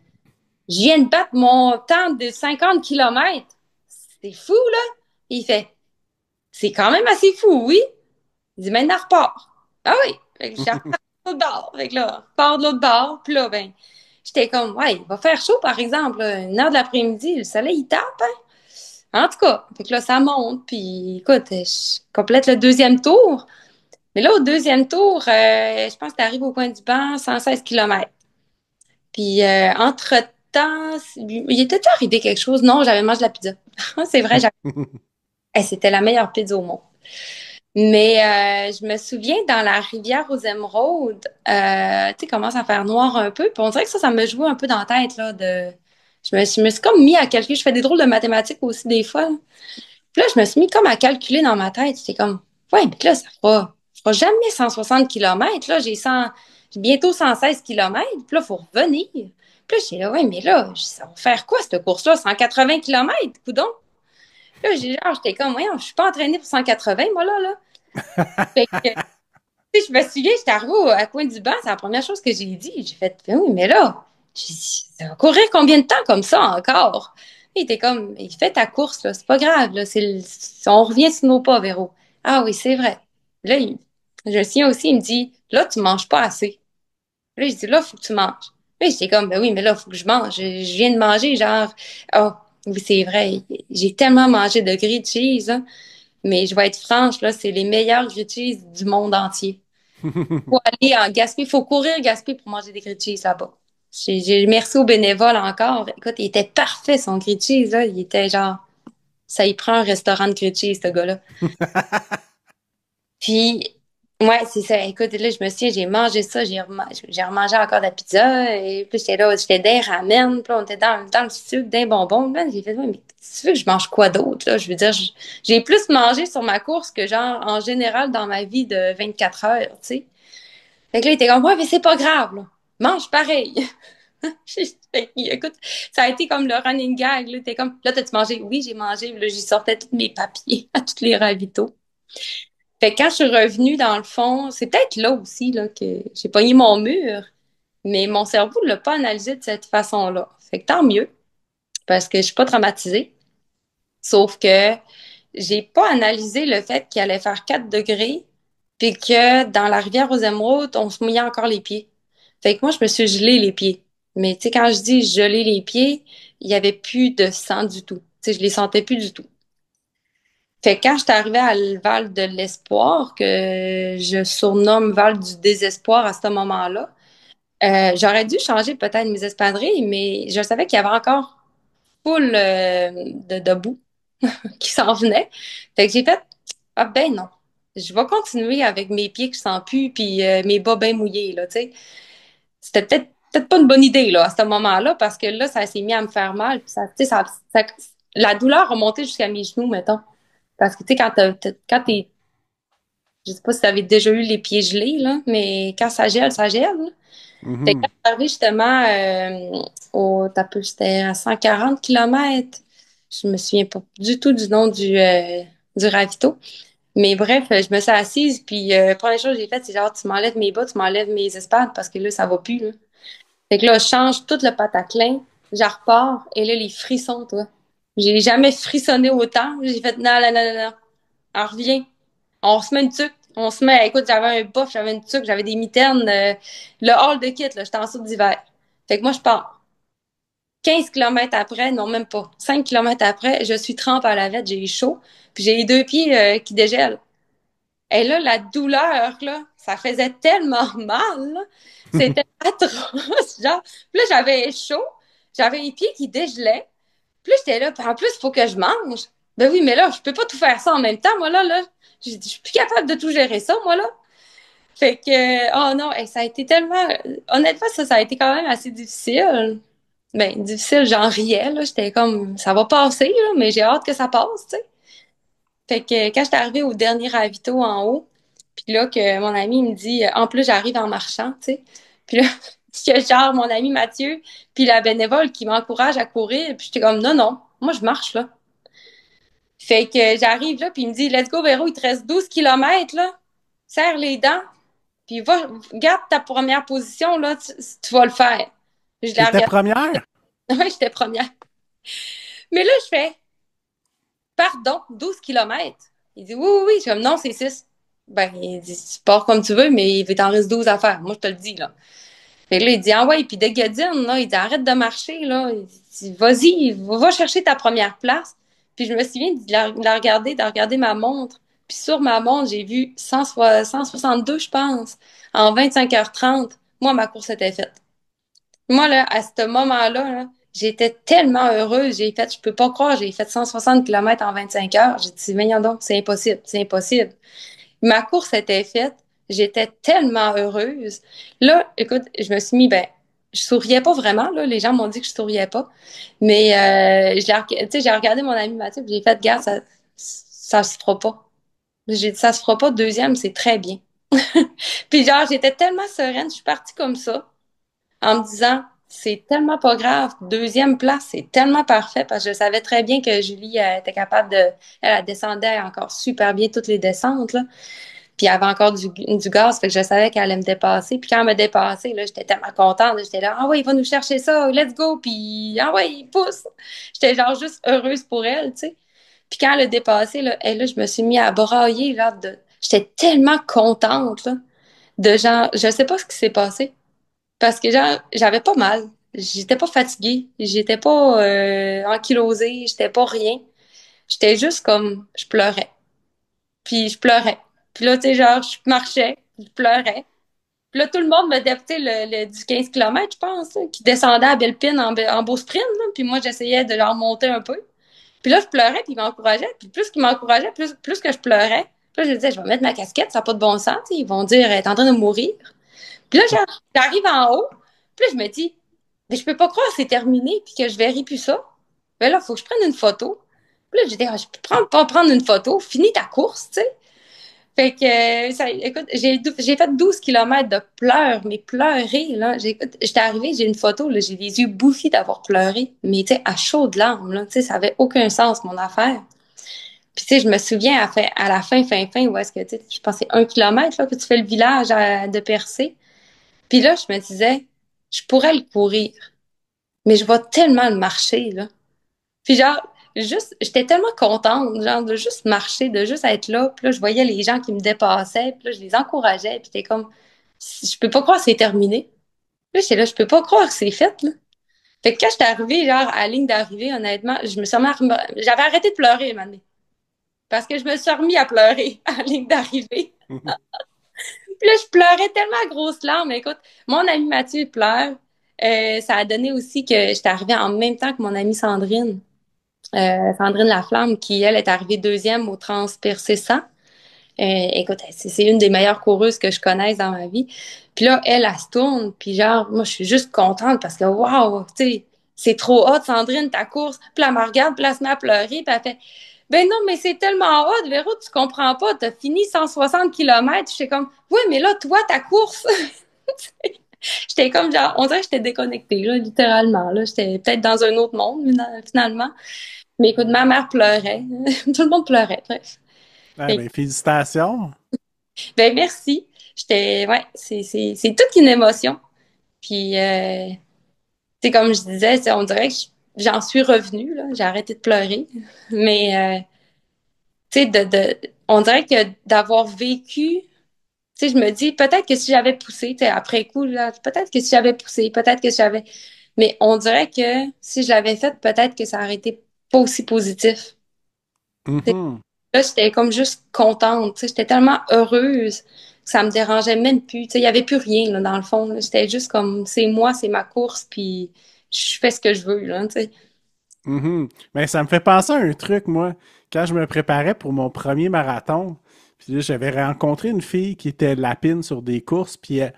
je viens de battre mon temps de 50 kilomètres. C'est fou, là. Et il fait, c'est quand même assez fou, oui. Il dit, maintenant, repars. Ah oui. Fait que je repars de l'autre bord. Fait que là, je repars de l'autre bord. Puis là, ben, j'étais comme, ouais, il va faire chaud, par exemple, là, 1 heure de l'après-midi, le soleil, il tape, hein. En tout cas, fait que là, ça monte. Puis, écoute, je complète le deuxième tour. Mais là, au deuxième tour, je pense que t'arrives au coin du banc, 116 kilomètres. Puis, entre-temps, il était arrivé quelque chose? Non, j'avais mangé de la pizza. C'est vrai, c'était la meilleure pizza au monde. Mais je me souviens, dans la rivière aux Émeraudes, tu sais, commence à faire noir un peu. Puis on dirait que ça me jouait un peu dans la tête, là, de... je me suis comme mis à calculer. Je fais des drôles de mathématiques aussi, des fois, là. Puis là, je me suis mis comme à calculer dans ma tête. J'étais comme, ouais, mais là, ça fera jamais 160 kilomètres. Là, j'ai bientôt 116 kilomètres. Puis là, il faut revenir. Puis là, j'étais là, ouais, mais là, ça va faire quoi, cette course-là? 180 kilomètres, coudonc. Là, j'étais comme, ouais, je suis pas entraînée pour 180, moi, là. Fait que, tu sais, je me souviens, j'étais arrivée à coin du banc, c'est la première chose que j'ai dit. J'ai fait, oui, mais là, j'ai dit, ça va courir combien de temps comme ça encore? Il était comme, il fait ta course, là, c'est pas grave, là, on revient sur nos pas, Véro. Ah oui, c'est vrai. Là, je me souviens aussi, il me dit, là, tu manges pas assez. Là, je dis, là, faut que tu manges. Là, j'étais comme, ben oui, mais là, faut que je mange. Je viens de manger, genre, oh, oui, c'est vrai, j'ai tellement mangé de grilled cheese, hein. Mais je vais être franche, là, c'est les meilleurs grilled cheese du monde entier. Faut aller en Gaspé, faut courir Gaspé pour manger des grilled cheese là-bas. Merci aux bénévoles encore. Écoute, il était parfait, son grilled cheese, là. Il était genre, ça y prend un restaurant de grilled cheese, ce gars-là. Puis, ouais, c'est ça. Écoute, là, je me souviens, j'ai mangé ça, j'ai remangé encore de la pizza, et puis j'étais là, j'étais des ramen, puis là, on était dans le sucre, d'un bonbon. Là, j'ai fait, ouais, mais si tu veux que je mange quoi d'autre, là? Je veux dire, j'ai plus mangé sur ma course que, genre, en général, dans ma vie de 24 heures, tu sais. Fait que là, il était comme, ouais, mais c'est pas grave, là. Mange pareil. Écoute, ça a été comme le running gag, là. T'es comme, là, t'as-tu mangé? Oui, j'ai mangé. Là, j'y sortais tous mes papiers à tous les ravitaux. Fait que quand je suis revenue, dans le fond, c'est peut-être là aussi là, que j'ai pogné mon mur, mais mon cerveau ne l'a pas analysé de cette façon-là. Fait que tant mieux, parce que je suis pas traumatisée. Sauf que j'ai pas analysé le fait qu'il allait faire 4 degrés, puis que dans la rivière aux Émeraudes, on se mouillait encore les pieds. Fait que moi, je me suis gelé les pieds. Mais tu sais, quand je dis geler les pieds, il y avait plus de sang du tout. Tu sais, je les sentais plus du tout. Fait que quand je suis arrivée à le Val de l'Espoir, que je surnomme Val du désespoir à ce moment-là, j'aurais dû changer peut-être mes espadrilles, mais je savais qu'il y avait encore full de boue qui s'en venait. Fait que j'ai fait, ah ben non, je vais continuer avec mes pieds qui sentent plus, puis mes bas bien mouillés, là, tu sais. C'était peut-être pas une bonne idée, là, à ce moment-là, parce que là, ça s'est mis à me faire mal, puis ça, tu sais, la douleur a monté jusqu'à mes genoux, mettons. Parce que, tu sais, quand t'es, je sais pas si tu avais déjà eu les pieds gelés, là, mais quand ça gèle, ça gèle, là. Fait que quand je suis arrivée justement c'était à 140 kilomètres. Je me souviens pas du tout du nom du ravito. Mais bref, je me suis assise, puis première chose que j'ai faite, c'est genre, tu m'enlèves mes bas, tu m'enlèves mes espades, parce que là, ça va plus, là. Fait que là, je change tout le pataclin, je repars, et là, les frissons, toi. J'ai jamais frissonné autant. J'ai fait, non, non, non, non, non. On revient. On se met une tuque. On se met, écoute, j'avais un buff, j'avais une tuque, j'avais des mitaines, le hall de kit, là, j'étais en saut d'hiver. Fait que moi, je pars. 15 kilomètres après, non, même pas. 5 kilomètres après, je suis trempe à la vête, j'ai eu chaud, puis j'ai les 2 pieds qui dégèlent. Et là, la douleur, là, ça faisait tellement mal, là. C'était atroce, genre. Puis là, j'avais chaud, j'avais les pieds qui dégelaient. Puis là, j'étais là, puis en plus, il faut que je mange. Ben oui, mais là, je peux pas tout faire ça en même temps, moi, là. Je suis plus capable de tout gérer ça, moi, là. Fait que, oh non, et ça a été tellement, honnêtement, ça a été quand même assez difficile. Ben, difficile, j'en riais, là. J'étais comme, ça va passer, là, mais j'ai hâte que ça passe, tu sais. Fait que quand j'étais arrivée au dernier ravito en haut, puis là, que mon ami me dit, en plus, j'arrive en marchant, tu sais. Puis là, il y a genre mon ami Mathieu, puis la bénévole qui m'encourage à courir, puis j'étais comme, non, non, moi, je marche, là. Fait que j'arrive là, puis il me dit, let's go, Véro, il te reste 12 kilomètres, là. Serre les dents, puis va, garde ta première position, là, tu vas le faire. Je la T'étais regarde. première? Oui, j'étais première. Mais là, je fais, pardon, 12 kilomètres. Il dit, oui, oui, oui. Je suis comme, non, c'est 6. Ben, il dit, tu pars comme tu veux, mais il t'en reste 12 à faire. Moi, je te le dis, là. Fait que là, il dit, ah ouais, puis dès Godine, là, il dit, arrête de marcher, là. Il dit, vas-y, va chercher ta première place. Puis je me souviens de regarder ma montre. Puis sur ma montre, j'ai vu 162, je pense, en 25h30. Moi, ma course était faite. Moi, là, à ce moment-là, là, j'étais tellement heureuse. Je peux pas croire, j'ai fait 160 km en 25 heures. J'ai dit, mais donc, c'est impossible, c'est impossible. Ma course était faite. J'étais tellement heureuse. Là, écoute, je me suis mis, ben, je souriais pas vraiment, là. Les gens m'ont dit que je souriais pas. Mais, tu sais, j'ai regardé mon ami Mathieu, puis j'ai fait, gars, ça se fera pas. J'ai dit, ça se fera pas. Deuxième, c'est très bien. Puis genre, j'étais tellement sereine. Je suis partie comme ça, en me disant, c'est tellement pas grave. Deuxième place, c'est tellement parfait parce que je savais très bien que Julie était capable de, elle descendait encore super bien toutes les descentes, là. Puis il y avait encore du gaz, fait que je savais qu'elle allait me dépasser. Puis quand elle m'a dépassé, là, j'étais tellement contente. J'étais là, ah ouais, il va nous chercher ça, let's go. Puis ah ouais, il pousse. J'étais genre juste heureuse pour elle, tu sais. Puis quand elle a dépassé, là, et là, je me suis mis à brailler, là, j'étais tellement contente, là, de genre, je sais pas ce qui s'est passé. Parce que genre, j'avais pas mal. J'étais pas fatiguée. J'étais pas ankylosée. J'étais pas rien. J'étais juste comme, je pleurais. Puis je pleurais. Puis là, tu sais, genre, je marchais, je pleurais. Puis là, tout le monde me députait du 15 km, je pense, là, qui descendait à Bellepine en beau sprint. Là. Puis moi, j'essayais de leur monter un peu. Puis là, je pleurais, puis ils m'encourageaient. Puis plus qu'ils m'encourageaient, plus que je pleurais. Puis là, je disais, je vais mettre ma casquette, ça n'a pas de bon sens. Tu sais. Ils vont dire, elle est en train de mourir. Puis là, j'arrive en haut. Puis là, je me dis, mais je peux pas croire que c'est terminé, puis que je verrai plus ça. Mais là, il faut que je prenne une photo. Puis là, j'ai dit, ah, je peux pas prendre une photo. Finis ta course, tu sais. Fait que, écoute, j'ai fait 12 kilomètres de pleurs, mais pleurer, là. J'étais arrivée, j'ai une photo, là, j'ai les yeux bouffis d'avoir pleuré, mais tu sais, à chaudes larmes, là. Tu sais, ça avait aucun sens, mon affaire. Puis tu sais, je me souviens à la fin, où est-ce que, tu sais, je pense que c'est 1 kilomètre, là, que tu fais le village de Percé. Puis là, je me disais, je pourrais le courir, mais je vais tellement le marcher, là. Puis genre, j'étais tellement contente, genre, de juste marcher, de juste être là. Puis là, je voyais les gens qui me dépassaient, puis là, je les encourageais, puis j'étais comme, je peux pas croire que c'est terminé. Puis là, j'étais là, je peux pas croire que c'est fait, là. Fait que quand j'étais arrivée, genre, à la ligne d'arrivée, honnêtement, je me suis j'avais arrêté de pleurer, maintenant. Parce que je me suis remis à pleurer à la ligne d'arrivée. Puis là, je pleurais tellement à grosses larmes. Écoute, mon ami Mathieu pleure. Ça a donné aussi que j'étais arrivée en même temps que mon amie Sandrine. Sandrine Laflamme, qui, elle, est arrivée deuxième au Transpercé 100. Écoute, c'est une des meilleures coureuses que je connaisse dans ma vie. Puis là, elle se tourne, puis genre, moi, je suis juste contente parce que, waouh, tu sais, c'est trop hot, Sandrine, ta course. Puis là, elle me regarde, puis là, elle se met à pleurer, puis elle fait, ben non, mais c'est tellement hot, Véro, tu comprends pas, t'as fini 160 kilomètres. J'étais comme, oui, mais là, toi, ta course. J'étais comme genre, on dirait que j'étais déconnectée, là, littéralement. Là, j'étais peut-être dans un autre monde, finalement. Mais écoute, ma mère pleurait. Tout le monde pleurait, bref. Ah, ben, félicitations. Ben, merci. Ouais, c'est toute une émotion. Puis, c'est comme je disais, on dirait que j'en suis revenue, là. J'ai arrêté de pleurer. Mais, tu sais, on dirait que d'avoir vécu, tu sais, je me dis, peut-être que si j'avais poussé, tu sais, après coup, là, peut-être que si j'avais poussé, peut-être que si j'avais, mais on dirait que si je l'avais fait, peut-être que ça aurait été pas aussi positif. Mhm. Là, j'étais comme juste contente, tu sais, j'étais tellement heureuse que ça me dérangeait même plus, tu sais, il y avait plus rien, là, dans le fond, là. J'étais juste comme, c'est moi, c'est ma course, puis je fais ce que je veux, là, tu sais. Mhm. Ben, ça me fait penser à un truc, moi, quand je me préparais pour mon premier marathon. Puis là, j'avais rencontré une fille qui était lapine sur des courses, puis là,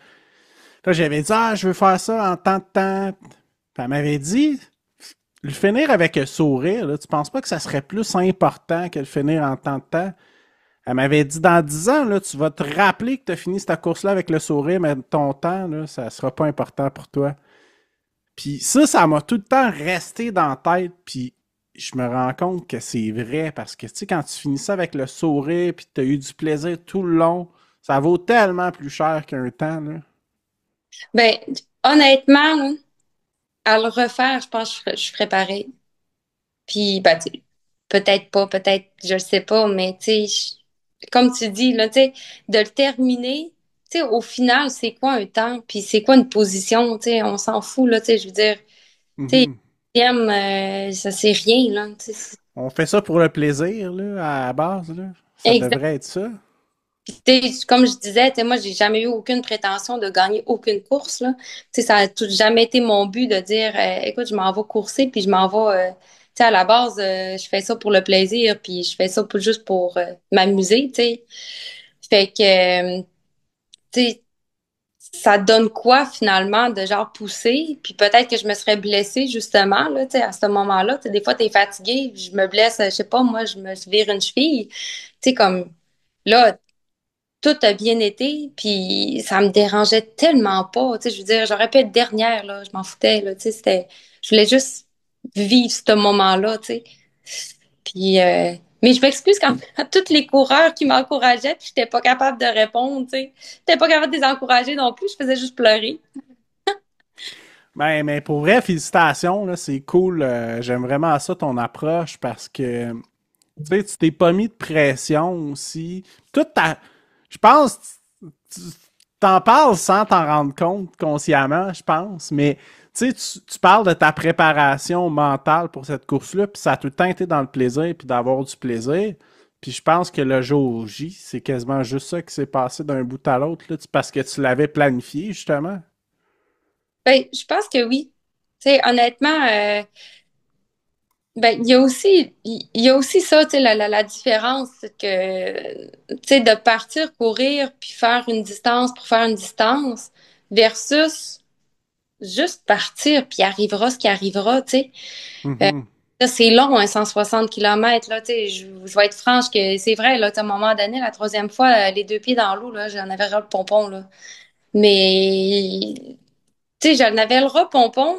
j'avais dit, ah, je veux faire ça en tant de temps. Puis elle m'avait dit, le finir avec un sourire, là, tu penses pas que ça serait plus important que le finir en tant de temps? Elle m'avait dit, dans 10 ans, là, tu vas te rappeler que tu as fini cette course-là avec le sourire, mais ton temps, là, ça sera pas important pour toi. Puis ça m'a tout le temps resté dans la tête, puis je me rends compte que c'est vrai, parce que, tu sais, quand tu finis ça avec le sourire, puis tu as eu du plaisir tout le long, ça vaut tellement plus cher qu'un temps, là. Ben, honnêtement, là, à le refaire, je pense que je ferais pareil. Puis, ben, tu sais, peut-être pas, peut-être, je le sais pas, mais tu sais, comme tu dis, là, tu sais, de le terminer, tu sais, au final, c'est quoi un temps, puis c'est quoi une position, tu sais, on s'en fout, là, tu sais, je veux dire, tu sais, Mhm. ça c'est rien, là, tu sais. On fait ça pour le plaisir, là, à la base, là. Ça Exact. devrait être ça. Puis, tu sais, comme je disais, tu sais, moi, j'ai jamais eu aucune prétention de gagner aucune course, là. Tu sais, ça a jamais été mon but de dire, écoute, je m'en vais courser, puis je m'en vais, tu sais, à la base, je fais ça pour le plaisir, puis je fais ça juste pour m'amuser, tu sais. Fait que, tu sais, ça donne quoi finalement de genre pousser, puis peut-être que je me serais blessée justement, là, tu sais, à ce moment-là. Tu sais, des fois, t'es fatigué, je me blesse, je sais pas, moi, je me vire une cheville. Tu sais, comme, là, tout a bien été, puis ça me dérangeait tellement pas. Tu sais, je veux dire, j'aurais pu être dernière, là, je m'en foutais, là, tu sais, je voulais juste vivre ce moment-là, tu sais. Puis, mais je m'excuse quand à tous les coureurs qui m'encourageaient, puis j'étais pas capable de répondre, tu sais. J'étais pas capable de les encourager non plus, je faisais juste pleurer. Ben, mais pour vrai, félicitations, là, c'est cool. J'aime vraiment ça, ton approche, parce que, tu sais, tu t'es pas mis de pression aussi. Toute ta... Je pense, tu t'en parles sans t'en rendre compte consciemment, je pense, mais tu sais, tu parles de ta préparation mentale pour cette course-là, puis ça a tout le temps été dans le plaisir, puis d'avoir du plaisir. Puis je pense que le jour J, c'est quasiment juste ça qui s'est passé d'un bout à l'autre, là, parce que tu l'avais planifié, justement. Ben, je pense que oui. Tu sais, honnêtement, ben, il y a aussi ça, tu sais, la différence que, tu sais, de partir courir puis faire une distance pour faire une distance versus juste partir puis arrivera ce qui arrivera, tu sais. Mhm. Là, c'est long, un 160 km, là, tu sais, je vais être franche que c'est vrai, là, tu sais, à un moment donné, la troisième fois, les deux pieds dans l'eau, là, j'en avais ras le pompon, là. Mais, tu sais, j'en avais le ras pompon,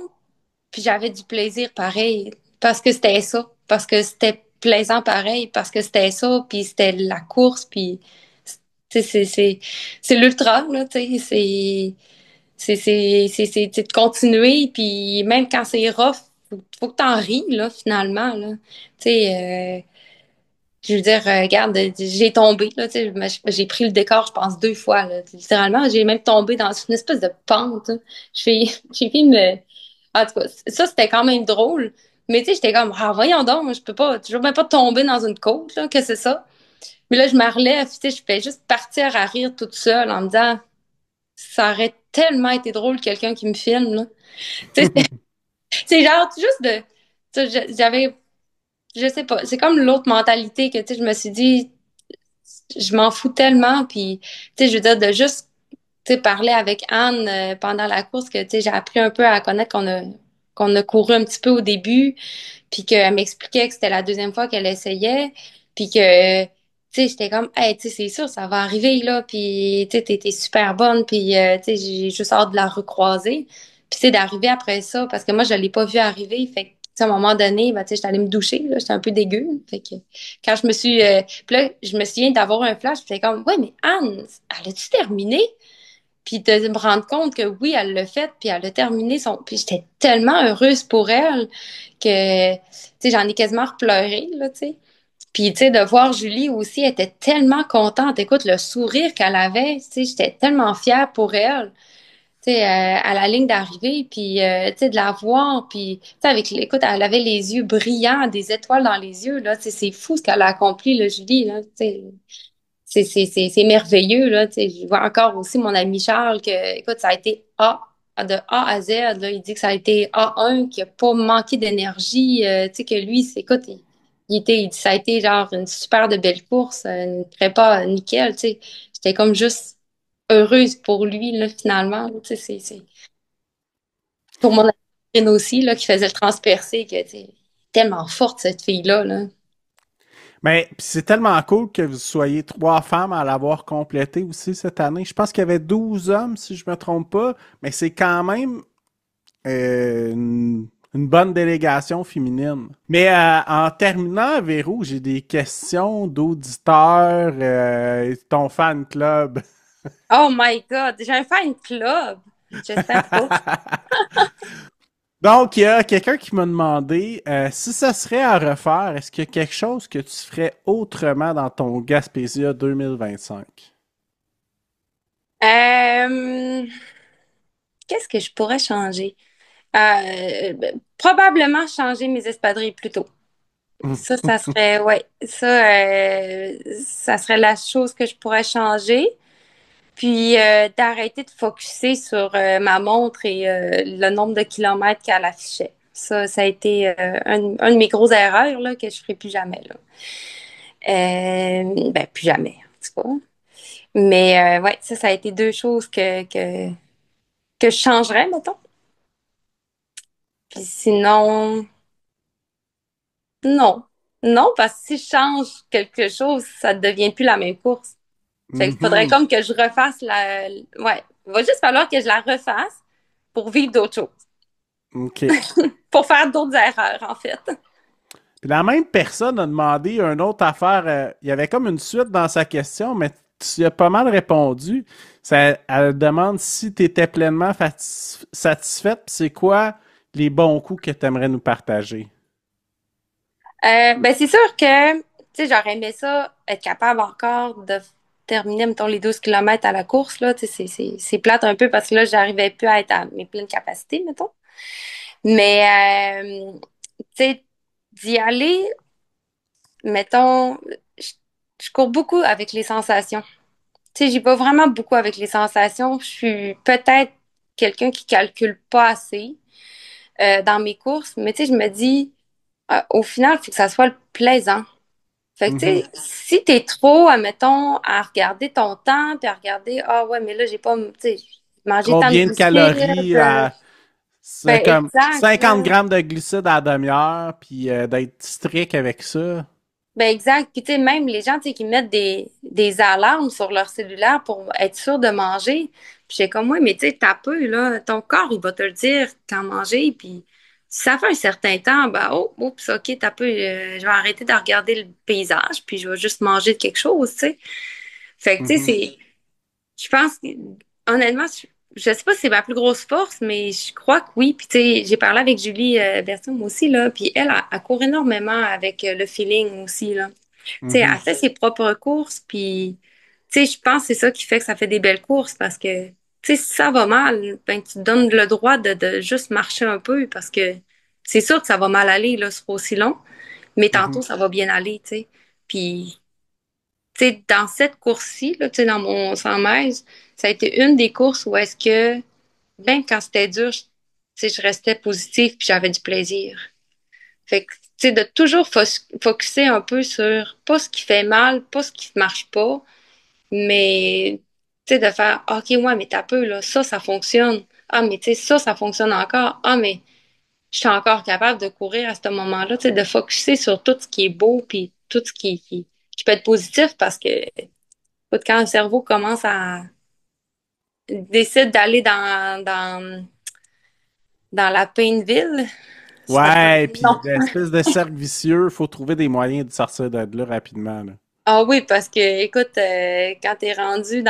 puis j'avais du plaisir pareil, parce que c'était ça, parce que c'était plaisant pareil, parce que c'était ça, puis c'était la course, puis, tu sais, c'est l'ultra, là, tu sais, c'est de continuer, puis même quand c'est rough, faut que t'en ris, là, finalement, là. Tu sais, je veux dire, regarde, j'ai tombé, là, tu sais, j'ai pris le décor, je pense, 2 fois, là. Littéralement, j'ai même tombé dans une espèce de pente, hein. J'ai fait me... En tout cas, ça, c'était quand même drôle. Mais tu sais, j'étais comme, ah, voyons donc, je peux pas, toujours même pas tomber dans une côte, là, que c'est ça. Mais là, je me relève, tu sais, je fais juste partir à rire toute seule en me disant, ça aurait tellement été drôle quelqu'un qui me filme, là. Tu sais, c'est genre juste de, tu sais, j'avais, je sais pas, c'est comme l'autre mentalité que, tu sais, je me suis dit, je m'en fous tellement, puis, tu sais, je veux dire, de juste, tu sais, parler avec Anne pendant la course, que, tu sais, j'ai appris un peu à connaître qu'on a couru un petit peu au début, puis qu'elle m'expliquait que c'était la deuxième fois qu'elle essayait, puis que, tu sais, j'étais comme, hey, tu sais, c'est sûr, ça va arriver, là, puis, tu sais, t'es super bonne, puis, tu sais, j'ai juste hâte de la recroiser. Puis, c'est d'arriver après ça, parce que moi, je l'ai pas vu arriver, fait que, tu sais, à un moment donné, ben, tu sais, j'étais allée me doucher, là, j'étais un peu dégueu, fait que, quand je me suis, puis là, je me souviens d'avoir un flash, j'étais comme, ouais, mais Anne, elle a-tu terminé? Puis de me rendre compte que oui, elle l'a fait, puis elle a terminé son... Puis j'étais tellement heureuse pour elle que, tu sais, j'en ai quasiment repleuré, là, tu sais. Puis, tu sais, de voir Julie aussi, elle était tellement contente. Écoute, le sourire qu'elle avait, tu sais, j'étais tellement fière pour elle, tu sais, à la ligne d'arrivée, puis, tu sais, de la voir, puis, tu sais, écoute, elle avait les yeux brillants, des étoiles dans les yeux, là, tu sais, c'est fou ce qu'elle a accompli, là, Julie, là, tu sais. C'est merveilleux, là. Tu sais, je vois encore aussi mon ami Charles que, écoute, ça a été de A à Z, là. Il dit que ça a été A1, qu'il n'a pas manqué d'énergie, tu sais, que lui, écoute, il dit, ça a été genre une super de belle course, une prépa nickel, tu sais. J'étais comme juste heureuse pour lui, là, finalement, là. Tu sais, pour mon amie aussi, là, qui faisait le transpercé, que, tu sais, tellement forte, cette fille-là, là. Mais pis c'est tellement cool que vous soyez 3 femmes à l'avoir complété aussi cette année. Je pense qu'il y avait 12 hommes, si je me trompe pas, mais c'est quand même une bonne délégation féminine. Mais en terminant, Véro, j'ai des questions d'auditeurs, ton fan club. Oh my God, j'ai un fan club. J'espère pas. Donc, il y a quelqu'un qui m'a demandé si ça serait à refaire, est-ce qu'il y a quelque chose que tu ferais autrement dans ton Gaspésia 2025? Euh, Qu'est-ce que je pourrais changer? Probablement changer mes espadrilles plus tôt. Ça serait, ouais, ça serait la chose que je pourrais changer. Puis d'arrêter de focuser sur ma montre et le nombre de kilomètres qu'elle affichait. Ça a été un de mes grosses erreurs là, que je ferai plus jamais. Là. Ben, plus jamais, en tout cas. Mais ouais, ça a été deux choses que je changerais, mettons. Puis sinon, non. Non, parce que si je change quelque chose, ça ne devient plus la même course. Fait qu'il faudrait Mhm. comme que je refasse la. Ouais. Il va juste falloir que je la refasse pour vivre d'autres choses. OK. Pour faire d'autres erreurs, en fait. Puis la même personne a demandé une autre affaire. Il y avait comme une suite dans sa question, mais tu y as pas mal répondu. Elle demande si tu étais pleinement satisfaite, puis c'est quoi les bons coups que tu aimerais nous partager? Ben, c'est sûr que, tu sais, j'aurais aimé ça, être capable encore de terminer, mettons, les 12 kilomètres à la course, là. Tu sais, c'est plate un peu parce que là, j'arrivais plus à être à mes pleines capacités, mettons. Mais, tu sais, d'y aller, mettons, je, je cours beaucoup avec les sensations. Tu sais, j'y vais vraiment beaucoup avec les sensations. Je suis peut-être quelqu'un qui calcule pas assez dans mes courses, mais tu sais, je me dis, au final, il faut que ça soit plaisant. Fait que, tu Mhm. sais, si t'es trop, admettons, à regarder ton temps, puis à regarder, ah ouais, mais là, j'ai pas, tu sais, mangé tant de Combien de glucides, calories c'est ben, comme exact, 50 là. grammes de glucides à la demi-heure, puis d'être strict avec ça. Ben, exact. Puis, tu sais, même les gens, tu sais, qui mettent des alarmes sur leur cellulaire pour être sûr de manger. Puis, j'ai comme, ouais, mais tu sais, t'as peu, là, ton corps, il va te le dire quand manger. Puis, si ça fait un certain temps, ben, oh, oups, OK, t'as peu, je vais arrêter de regarder le paysage, puis je vais juste manger de quelque chose, tu sais. Fait que, tu sais, Mhm. je pense que, honnêtement, je sais pas si c'est ma plus grosse force, mais je crois que oui. Puis, tu sais, j'ai parlé avec Julie Berthoum aussi, là, puis elle court énormément avec le feeling aussi, là. Tu sais, elle Mhm. fait ses propres courses, puis, tu sais, je pense que c'est ça qui fait que ça fait des belles courses, parce que, tu sais, si ça va mal, ben, tu te donnes le droit de juste marcher un peu, parce que c'est sûr que ça va mal aller, là, c'est pas aussi long, mais Mhm. tantôt, ça va bien aller, tu sais. Puis, tu sais, dans cette course-ci, là, tu sais, dans mon 100 mètres, ça a été une des courses où est-ce que, même quand c'était dur, tu sais, je restais positive puis j'avais du plaisir. Fait que, tu sais, de toujours focusser un peu sur pas ce qui fait mal, pas ce qui marche pas, mais, tu sais, de faire, OK, ouais, mais t'as peu, là, ça fonctionne. Ah, mais tu sais, ça fonctionne encore. Ah, mais je suis encore capable de courir à ce moment-là, tu sais, de focusser sur tout ce qui est beau puis tout ce qui peut être positif parce que quand le cerveau commence à décide d'aller dans la Painville, ça peut Ouais, être puis long. l'espèce de cercle vicieux, faut trouver des moyens de sortir de là rapidement, là. Ah oui, parce que écoute, quand t'es rendu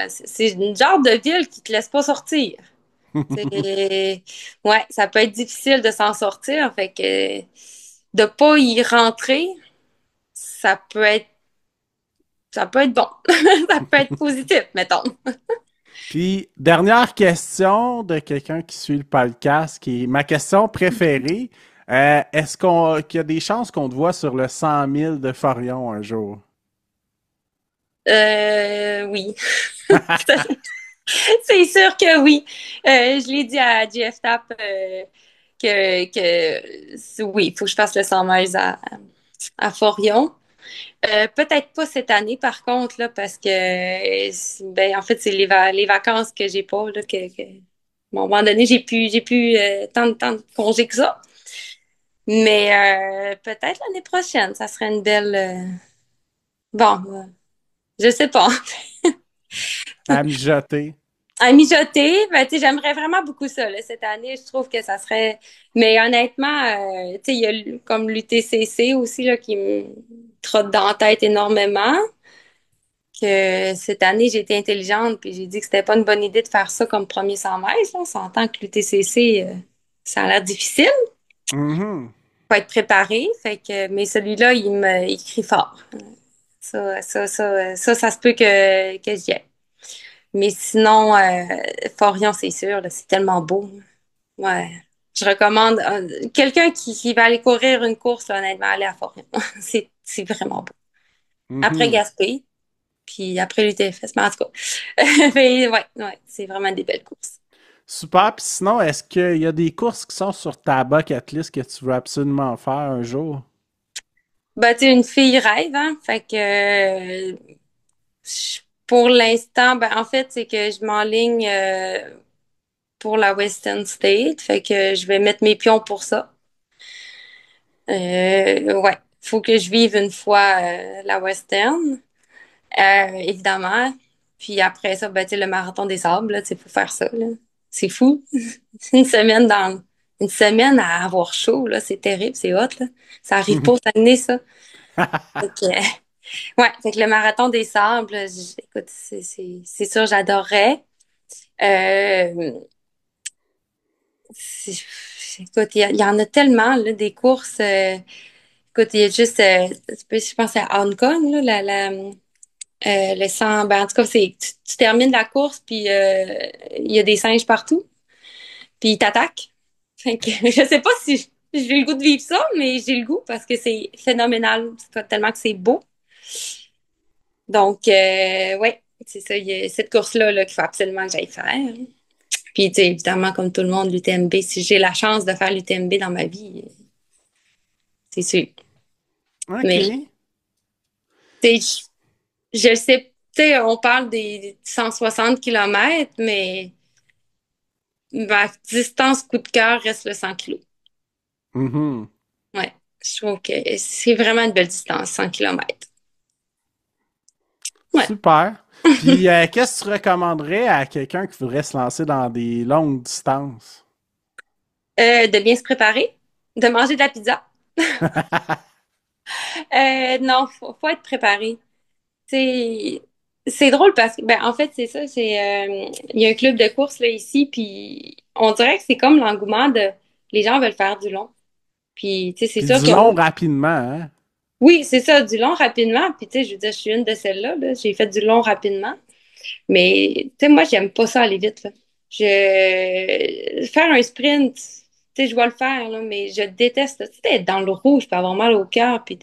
c'est une genre de ville qui te laisse pas sortir. C'est ouais, ça peut être difficile de s'en sortir, fait que de pas y rentrer, ça peut être ça peut être bon. Ça peut être positif, mettons. Puis, dernière question de quelqu'un qui suit le podcast, qui est ma question préférée. Qu'il y a des chances qu'on te voit sur le 100 000 de Forion un jour? Oui. C'est sûr que oui. Je l'ai dit à Jeff Tapp oui, il faut que je fasse le 100 miles à Forion. Peut-être pas cette année, par contre, là, parce que ben, en fait, c'est les vacances que j'ai pas, là, bon, à un moment donné, j'ai plus tant de congés que ça. Mais peut-être l'année prochaine, ça serait une belle. Bon, je sais pas. À mijoter. À mijoter, ben, tu sais, j'aimerais vraiment beaucoup ça, là, cette année. Je trouve que ça serait. Mais honnêtement, tu sais, il y a comme l'UTCC aussi, là, qui me trotte dans la tête énormément. Que cette année, j'ai été intelligente, puis j'ai dit que c'était pas une bonne idée de faire ça comme premier 100 mètres, là. On s'entend que l'UTCC, ça a l'air difficile. Mhm. Faut être préparé. Fait que, mais celui-là, il crie fort. Ça se peut que j'y aille. Mais sinon, Forion, c'est sûr, là, c'est tellement beau. Ouais. Je recommande quelqu'un qui va aller courir une course, là, honnêtement, aller à Forion. C'est vraiment beau. Après Mhm. Gaspé, puis après l'UTFS, mais en tout cas. Mais ouais, c'est vraiment des belles courses. Super. Puis sinon, est-ce qu'il y a des courses qui sont sur ta bucket list que tu veux absolument faire un jour? Ben, tu sais, une fille rêve, hein. Fait que pour l'instant, ben en fait, c'est que je m'enligne pour la Western State. Fait que je vais mettre mes pions pour ça. Ouais, faut que je vive une fois la Western, évidemment. Puis après ça, ben, tu sais, le marathon des sables, là, tu sais, faut faire ça, là. C'est fou. Une semaine une semaine à avoir chaud, là, c'est terrible, c'est hot, là. Ça arrive pas au Saguenay, ça. Fait que, ouais, fait que le marathon des sables, écoute, c'est sûr, j'adorerais. Euh, c'est- écoute, il y en a tellement, là, des courses. Écoute, il y a juste, je pense à Hong Kong, là, le 100, ben, en tout cas, tu termines la course, puis il y a des singes partout, puis ils t'attaquent. Fait que, je sais pas si j'ai le goût de vivre ça, mais j'ai le goût parce que c'est phénoménal, tellement que c'est beau. Donc, ouais, c'est ça, il y a cette course-là là, qu'il faut absolument que j'aille faire. Puis, tu sais, évidemment, comme tout le monde, l'UTMB, si j'ai la chance de faire l'UTMB dans ma vie, c'est sûr. Mais, OK. tu sais, je sais, tu sais, on parle des 160 kilomètres, mais ma distance coup de cœur reste le 100 kilos. Mhm. Ouais, je trouve que c'est vraiment une belle distance, 100 kilomètres. Ouais. Super. Puis, qu'est-ce que tu recommanderais à quelqu'un qui voudrait se lancer dans des longues distances? De bien se préparer, de manger de la pizza. Non, faut être préparé. C'est c'est drôle parce que ben en fait c'est ça, il y a un club de course là ici puis on dirait que c'est comme l'engouement de les gens veulent faire du long. Puis tu sais c'est Puis sûr du que long rapidement, hein? oui, c'est ça du long rapidement puis tu sais je veux dire je suis une de celles-là là, j'ai fait du long rapidement mais tu sais moi j'aime pas ça aller vite là. Je faire un sprint, tu sais je vais le faire là mais je déteste là. Tu sais être dans le rouge, puis avoir mal au cœur puis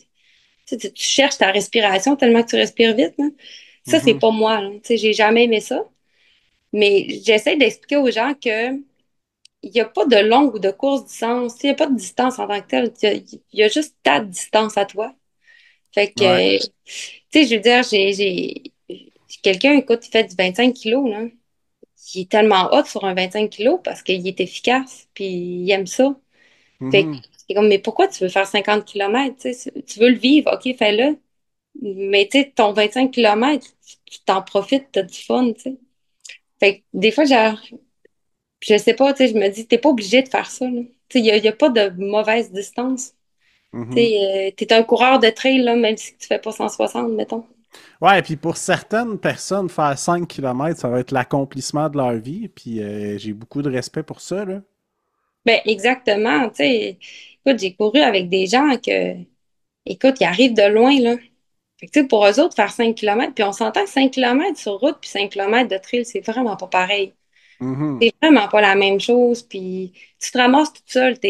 tu cherches ta respiration tellement que tu respires vite là. Ça, c'est Mhm. pas moi, là. Tu sais, j'ai jamais aimé ça. Mais j'essaie d'expliquer aux gens que il n'y a pas de longue ou de courte distance. Tu sais, il n'y a pas de distance en tant que telle. Il y a juste ta distance à toi. Fait Ouais. que, tu sais, je veux dire, quelqu'un, écoute, il fait du 25 kilos, là. Il est tellement hot sur un 25 kilos parce qu'il est efficace, puis il aime ça. Fait que, Mhm. c'est comme, mais pourquoi tu veux faire 50 kilomètres? Tu sais, tu veux le vivre, OK, fais-le. Mais tu sais, ton 25 kilomètres, tu t'en profites, t'as du fun, tu sais. Fait que des fois, genre, je sais pas, tu sais, je me dis, t'es pas obligé de faire ça, là. Tu sais, y a pas de mauvaise distance. Tu Mhm. sais, t'es un coureur de trail, là, même si tu fais pas 160, mettons. Ouais, puis pour certaines personnes, faire 5 kilomètres, ça va être l'accomplissement de leur vie. Puis j'ai beaucoup de respect pour ça, là. Ben, exactement, tu sais. Écoute, j'ai couru avec des gens écoute, ils arrivent de loin, là. Fait que, tu sais, pour eux autres, faire 5 kilomètres, puis on s'entend que 5 kilomètres sur route, puis 5 kilomètres de trail, c'est vraiment pas pareil. Mhm. C'est vraiment pas la même chose, puis tu te ramasses toute seule, tu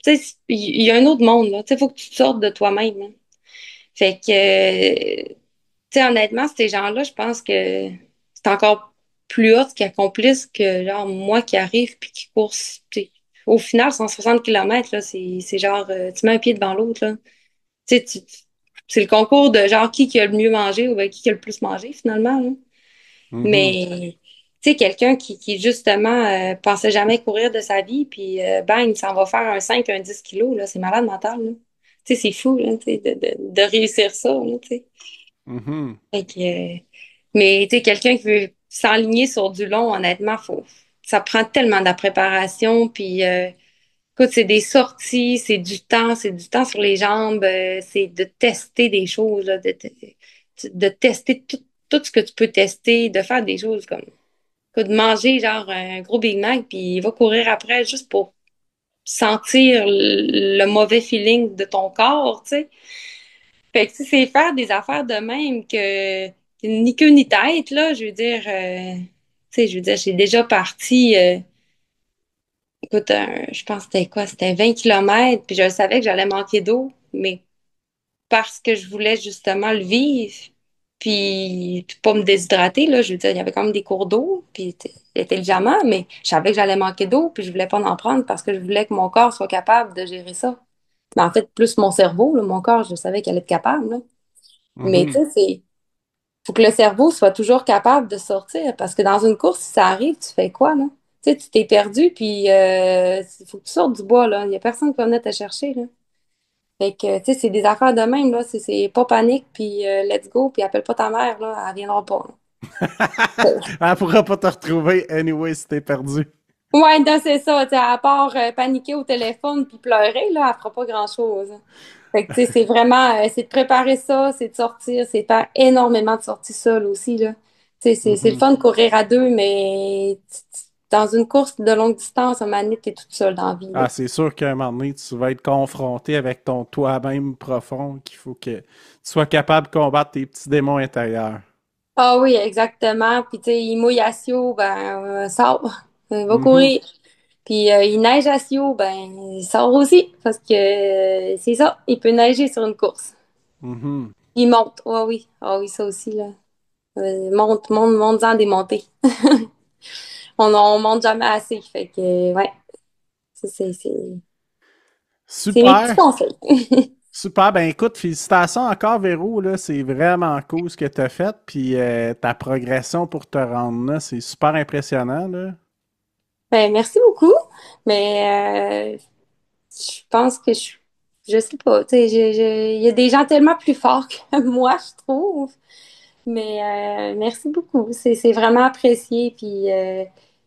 sais, il y a un autre monde, là. Tu sais, faut que tu te sortes de toi-même, là. Fait que, tu sais, honnêtement, ces gens-là, je pense que c'est encore plus haut ce qu'ils accomplissent que, genre, moi qui arrive puis qui cours. Tu sais, au final, 160 kilomètres là, c'est genre, tu mets un pied devant l'autre, là. Tu sais, c'est le concours de, genre, qui a le mieux mangé ou ben, qui a le plus mangé, finalement, là. Mhm. Mais, tu sais, quelqu'un justement, pensait jamais courir de sa vie, puis, bang, il s'en va faire un 5 un 10 kilos, là. C'est malade mental, là. Tu sais, c'est fou, là, tu sais, de réussir ça, là, tu sais. Mhm. Fait que, mais tu sais, quelqu'un qui veut s'enligner sur du long, honnêtement, ça prend tellement de la préparation. Puis, écoute, c'est des sorties, c'est du temps sur les jambes, c'est de tester des choses, là, de tester tout ce que tu peux tester, de faire des choses comme. que de manger genre un gros Big Mac, puis il va courir après juste pour sentir le mauvais feeling de ton corps, tu sais. Fait que tu sais, c'est faire des affaires de même que ni queue ni tête, là. Je veux dire, tu sais, je veux dire, j'ai déjà parti, écoute, je pense que c'était quoi? C'était 20 kilomètres, puis je savais que j'allais manquer d'eau, mais parce que je voulais justement le vivre, puis pas me déshydrater, là. Je veux dire, il y avait quand même des cours d'eau, puis intelligemment, mais je savais que j'allais manquer d'eau, puis je voulais pas en prendre parce que je voulais que mon corps soit capable de gérer ça. Mais en fait, plus mon cerveau, là, mon corps, je savais qu'il allait être capable, là. Mais tu Mhm. sais, faut que le cerveau soit toujours capable de sortir parce que dans une course, si ça arrive, tu fais quoi, là? Tu sais, tu t'es perdu, puis il faut que tu sortes du bois, là. Il n'y a personne qui va venir te chercher, là. Fait que, tu sais, c'est des affaires de même, là. C'est pas panique, puis let's go, puis appelle pas ta mère, là. Elle viendra pas, là. Elle pourra pas te retrouver anyway si t'es perdu. Ouais, non, c'est ça. Tu sais, à part paniquer au téléphone puis pleurer, là, elle fera pas grand-chose. Fait que, tu sais, c'est vraiment, c'est de préparer ça, c'est de sortir, c'est de faire énormément de sorties seules aussi, là. Tu sais, c'est le Mhm. fun de courir à deux, mais dans une course de longue distance, à un moment donné, t'es toute seule dans la vie, là. Ah, c'est sûr qu'à un moment donné, tu vas être confronté avec ton toi-même profond, qu'il faut que tu sois capable de combattre tes petits démons intérieurs. Ah oui, exactement. Puis, tu sais, il mouille à Sio, ben, sort, va Mhm. courir. Puis, il neige à Sio, ben, il sort aussi, parce que c'est ça, il peut neiger sur une course. Mhm. Il monte, ouais, oui. Ah oui, ça aussi, là. Monte-en des montées. On monte jamais assez. Fait que, ouais, ça, c'est mes petits Super, conseils. super. Ben écoute, félicitations encore, Véro, là. C'est vraiment cool ce que tu as fait. Puis ta progression pour te rendre là, c'est super impressionnant, là. Ben, merci beaucoup. Mais je pense que je sais pas. Tu sais, il y a des gens tellement plus forts que moi, je trouve. Mais merci beaucoup. C'est vraiment apprécié. Puis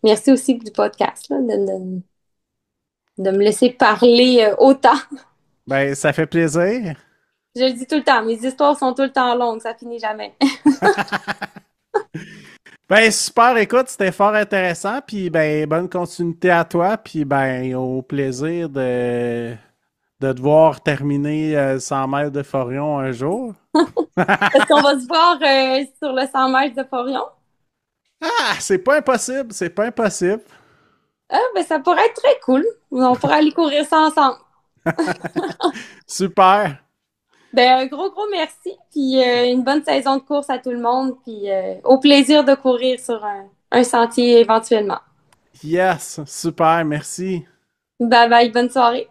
merci aussi du podcast, là, de me laisser parler autant. Ben, ça fait plaisir. Je le dis tout le temps, mes histoires sont tout le temps longues, ça finit jamais. Ben, super, écoute, c'était fort intéressant. Puis, ben, bonne continuité à toi. Puis, ben, au plaisir de te voir terminer 100 mètres de Forion un jour. Est-ce qu'on va se voir sur le 100 mètres de Forion? Ah, c'est pas impossible, c'est pas impossible. Ah, ben, ça pourrait être très cool. On pourrait aller courir ça ensemble. Super. Ben, un gros, gros merci. Puis une bonne saison de course à tout le monde. Puis au plaisir de courir sur un sentier éventuellement. Yes, super, merci. Bye bye, bonne soirée.